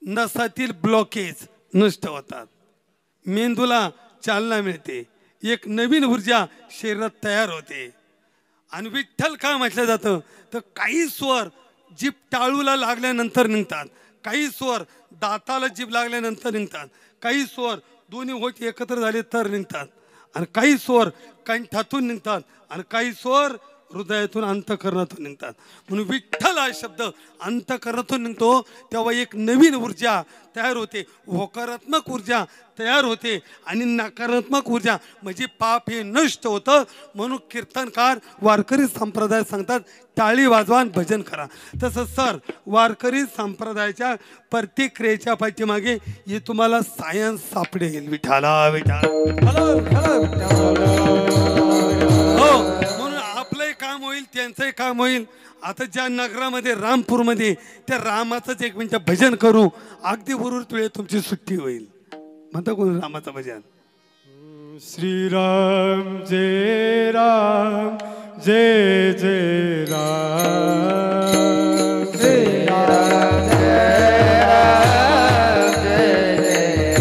नसातील ब्लॉकेज नष्ट होतात, मेंदूला चालना मिळते, एक नवीन ऊर्जा शरीरात तयार होते. आणि विठ्ठल काय म्हटलं जातं तर काही स्वर जीभ टाळूला लागल्यानंतर निघतात, काही स्वर दाताला जीभ लागल्यानंतर निघतात, काही स्वर दोन्ही होठ एकत्र झाले तर निघतात, आणि काही स्वर कंठातून निघतात, आणि काही स्वर हृदयातून अंतःकरणातून निघतात. म्हणून विठ्ठल हा शब्द अंतःकरणातून निघतो तेव्हा एक नवीन ऊर्जा तयार होते, होकारात्मक ऊर्जा तयार होते, आणि नकारात्मक ऊर्जा म्हणजे पाप हे नष्ट होतं. म्हणून कीर्तनकार वारकरी संप्रदाय सांगतात टाळी वाजवा आणि भजन करा. तसं सर वारकरी संप्रदायाच्या प्रतिक्रियेच्या पाठीमागे हे तुम्हाला सायन्स सापडेल. विठाला विठाल हो, म्हणून आपलंही काम होईल, त्यांचंही काम होईल. आता ज्या नगरामध्ये रामपूरमध्ये त्या रामाचंच 1 मिनिट भजन करू, अगदी उर्वरित वेळ तुमची सुट्टी होईल. म्हणता कोण रामाचं भजन? श्रीराम जय राम जय जय राम, श्री राम जय राम जय जय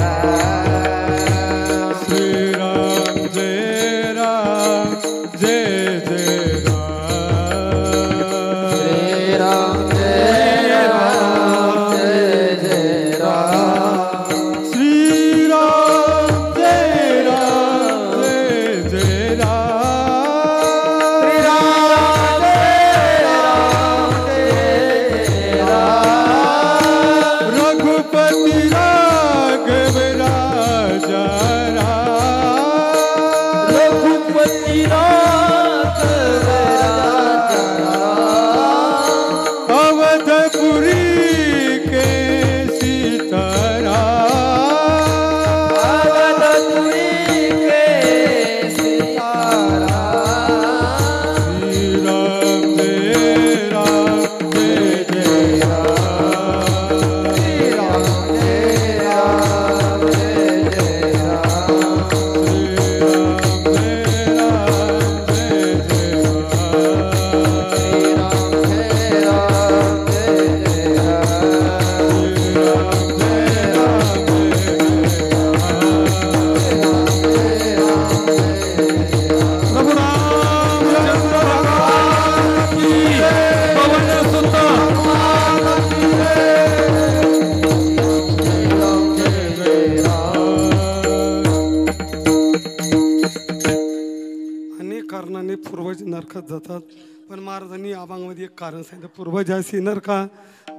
नरकात जातात. पण महाराजांनी अभंगामध्ये एक कारण सांगितलं, पूर्वजासी नरका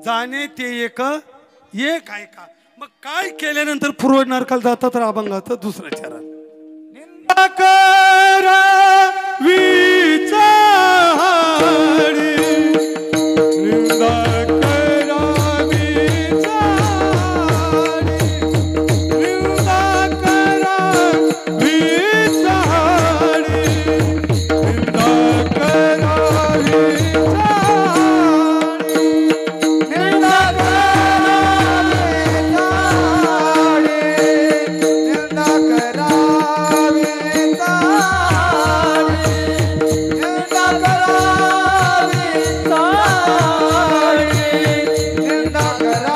जाणे ते एक एक आहे का. मग काय केल्यानंतर पूर्व नरकाला जातात, तर अभंगाचं दुसरं चरण. निंदा करा विचारी, निंदा करा विचारी, निंदा करा विचारी, निंदा करा विचारी, निंदा करा विचारी, निंदा करा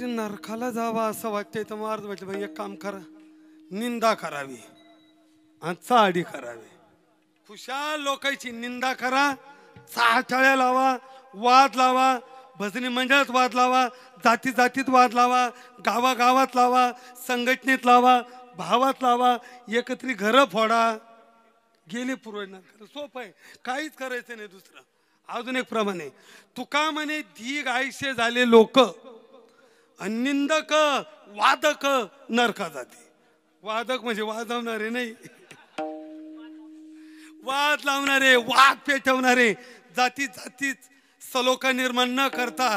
नरकाला जावा असं वाटतंय. तर महाराज म्हटलं, भाई एक काम करा, निंदा करावी आणि चाडी करावी. खुशाल लोकांची निंदा करा, चाटाळ्या लावा, वाद लावा, भजनी मंडळात वाद लावा, जाती जातीत वाद लावा, गावागावात लावा, संघटनेत लावा, भावात लावा, एकत्रित घरं फोडा. गेले पूर्व नरकाला. सोपं आहे, काहीच करायचं नाही दुसरं. अजून एक प्रमाणे तुका म्हणे, दीर्घ आयुष्य झाले लोक निंदक वादक नरका जाते. वादक म्हणजे वाजवणारे नाही, वाद लावणारे, वाद पेटवणारे, जाती जातीत सलोखा निर्माण न करता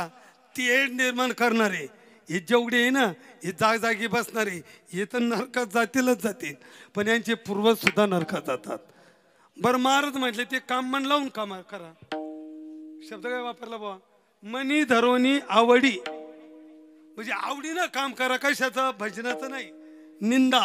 तेढ निर्माण करणारे, हे जेवढे आहे ना, हे जागजागी बसणारे, हे तर नरकात जातीलच जातील. पण यांचे पूर्वज सुद्धा नरकात जातात. बरं महाराज म्हटले, ते काम मन लावून काम करा. शब्द काय वापरला बाबा, मनी धरोनी आवडी, म्हणजे आवडीनं काम करा. कशाचं? भजनाचं नाही, निंदा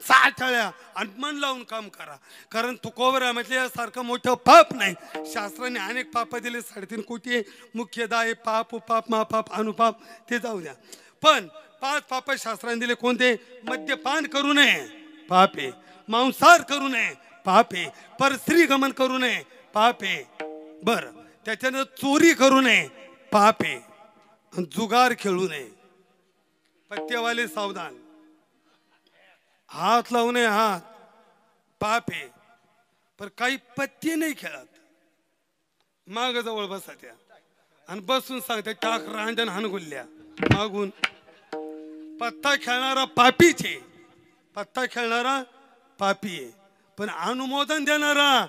चाटाळ्या आणि मन लावून काम करा. कारण तुकोबर म्हटल्यासारखं मोठं पाप नाही. शास्त्राने अनेक पाप दिले, 3.5 कोटी मुख्यतः आहे, पाप उपाप महापाप अनुपाप, ते जाऊ द्या. पण 5 पाप शास्त्राने दिले. कोणते? मद्यपान करू नये, पाप आहे. मांसाहार करू नये, पाप आहे. परस्त्री गमन करू नये, पाप आहे. बर, त्याच्यानं चोरी करू नये, पाप आहे. जुगार खेळू नये, पत्तेवाले सावधान. हात लावू नये, हात पाप आहे. पण काही पत्ते नाही खेळत, माग जवळ बसा त्या आणि बसून सांगते टाक रांजण हानगुल्ल्या मागून. पत्ता खेळणारा पापीचे, पत्ता खेळणारा पापी आहे, पण अनुमोदन देणारा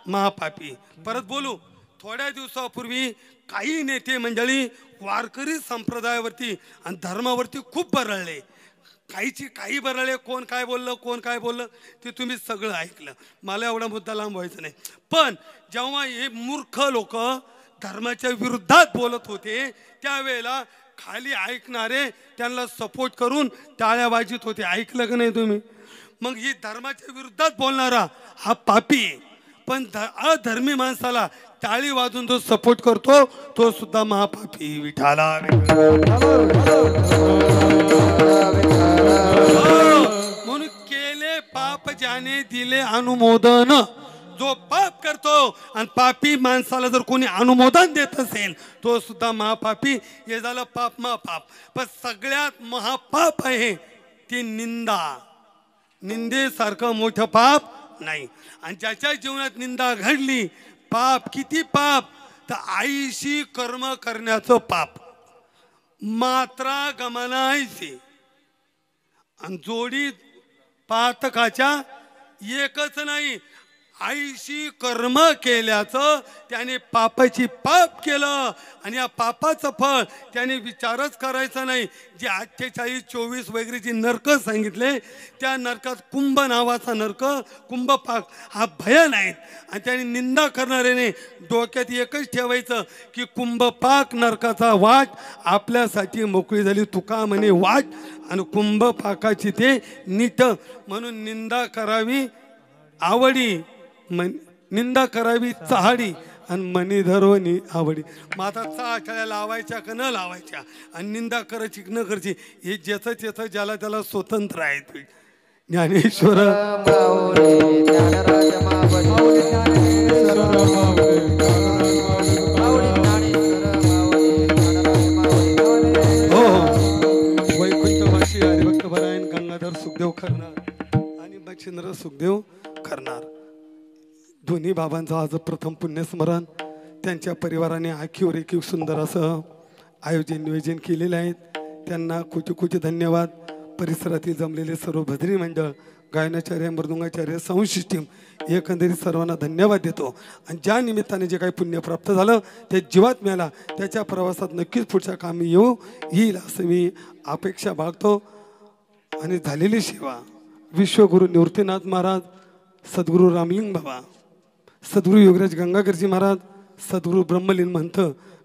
महापापी. परत बोलू, थोड्या दिवसापूर्वी काही नेते मंडळी वारकरी संप्रदायावरती आणि धर्मावरती खूप बरळले. काही बरळले. कोण काय बोललं, कोण काय बोललं ते तुम्ही सगळं ऐकलं. मला एवढा मुद्दा लांब व्हायचा नाही. पण जेव्हा हे मूर्ख लोक धर्माच्या विरुद्धात बोलत होते, त्यावेळेला खाली ऐकणारे त्यांना सपोर्ट करून टाळ्या वाजत होते. ऐकलं का नाही तुम्ही? मग ही धर्माच्या विरुद्धात बोलणारा हा पापी, पण अधर्मी माणसाला टाळी वाजून जो सपोर्ट करतो तो सुद्धा महापापी. विठाला म्हणून केले पाप ज्याने दिले अनुमोदन. जो पाप करतो आणि पापी माणसाला जर कोणी अनुमोदन देत असेल तो सुद्धा महापापी. हे झालं पाप महापाप. पण सगळ्यात महापाप आहे ती निंदा. निंदेसारखं मोठं पाप नाही. आणि ज्याच्या जीवनात निंदा घडली, पाप किती पाप, तर आईशी कर्म करण्याचं पाप. मात्रा गमनायचे आणि जोडी पातकाच्या एकच नाही, आईशी कर्म केल्याचं त्याने पापाची पाप केलं आणि या पापाचं फळ त्याने विचारच करायचा नाही. जे 48 24 वगैरे जी नरक सांगितले त्या नरकात कुंभ नावाचा नरक कुंभपाक हा भयान आहे. आणि त्याने निंदा करणाऱ्याने डोक्यात एकच ठेवायचं की कुंभपाक नरकाचा वाट आपल्यासाठी मोकळी झाली. तुका म्हणे वाट आणि कुंभपाकाची ते नीट. म्हणून निंदा करावी आवडी, निंदा करावी चहाडी आणि मनी धरवणी आवडी. मग आता चाटळ्या लावायच्या का न लावायच्या आणि निंदा करायची न करायची हे ज्याचं त्याचं ज्याला त्याला स्वतंत्र आहे. ज्ञानेश्वर हो वैकुंठवासी हरिभक्त परायण गंगाधर सुखदेव करणार आणि मच्छिंद्र सुखदेव करणार दोन्ही बाबांचं आज प्रथम पुण्यस्मरण. त्यांच्या परिवाराने आखीवर एक सुंदर असं आयोजन नियोजन केलेलं आहे. त्यांना कुठे धन्यवाद. परिसरातील जमलेले सर्व भजनी मंडळ, गायनाचार्य, मृदुंगाचार्य, साऊंड सिस्टीम एकंदरीत सर्वांना धन्यवाद देतो. आणि ज्या निमित्ताने जे काही पुण्य प्राप्त झालं ते जीवात मिळाला त्याच्या प्रवासात नक्कीच पुढच्या कामी येईल असं मी अपेक्षा बाळगतो. आणि झालेली सेवा विश्वगुरु निवृत्तीनाथ महाराज, सद्गुरू रामलिंग बाबा, सद्गुरू योगराज गंगाधरजी महाराज, सद्गुरू ब्रह्मलीन महंत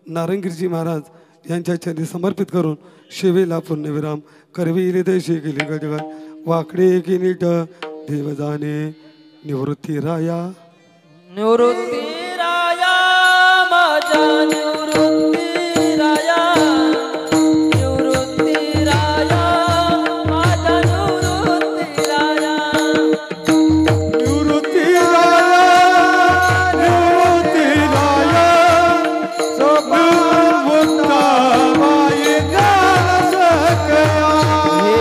नारायणगिरीजी महाराज यांच्या चरणी समर्पित करून सेवेला पूर्णविराम करविले देशे गेले गजगात वाकडे की नीट देव जाणे निवृत्ती राया निवृत्ती राया माझा निवृत्ती राया निवृत्ती राया माझा निवृत्ती राया निवृत्ती राया निवृत्ती राया सोपान मुक्ताबाई ज्ञान सकया हे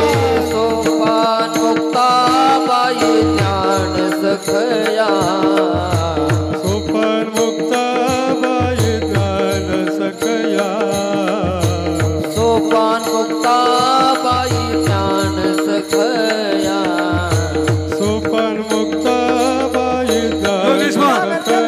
सोपान मुक्ताबाई ज्ञान सकया सोपान मुक्ताबाई ज्ञान सकया सोपान मुक्ताबाई ज्ञान सकया सोपान मुक्ताबाई योगेश ज्ञान महाराज. सकया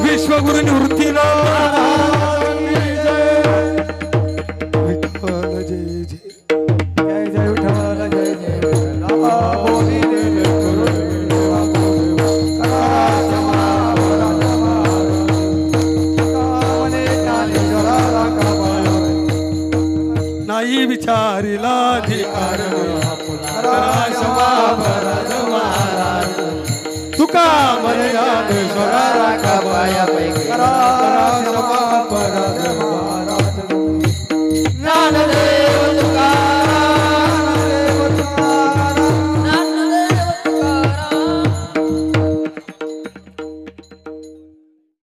विश्वगुरु निवृत्तीला विठ्ठल जय जय. जय जय विठ्ठल जय जय रामा बोली रे गुरु देवा नाही विचारिला अधिकार तुका मर्याद स्वरा पाया पैकी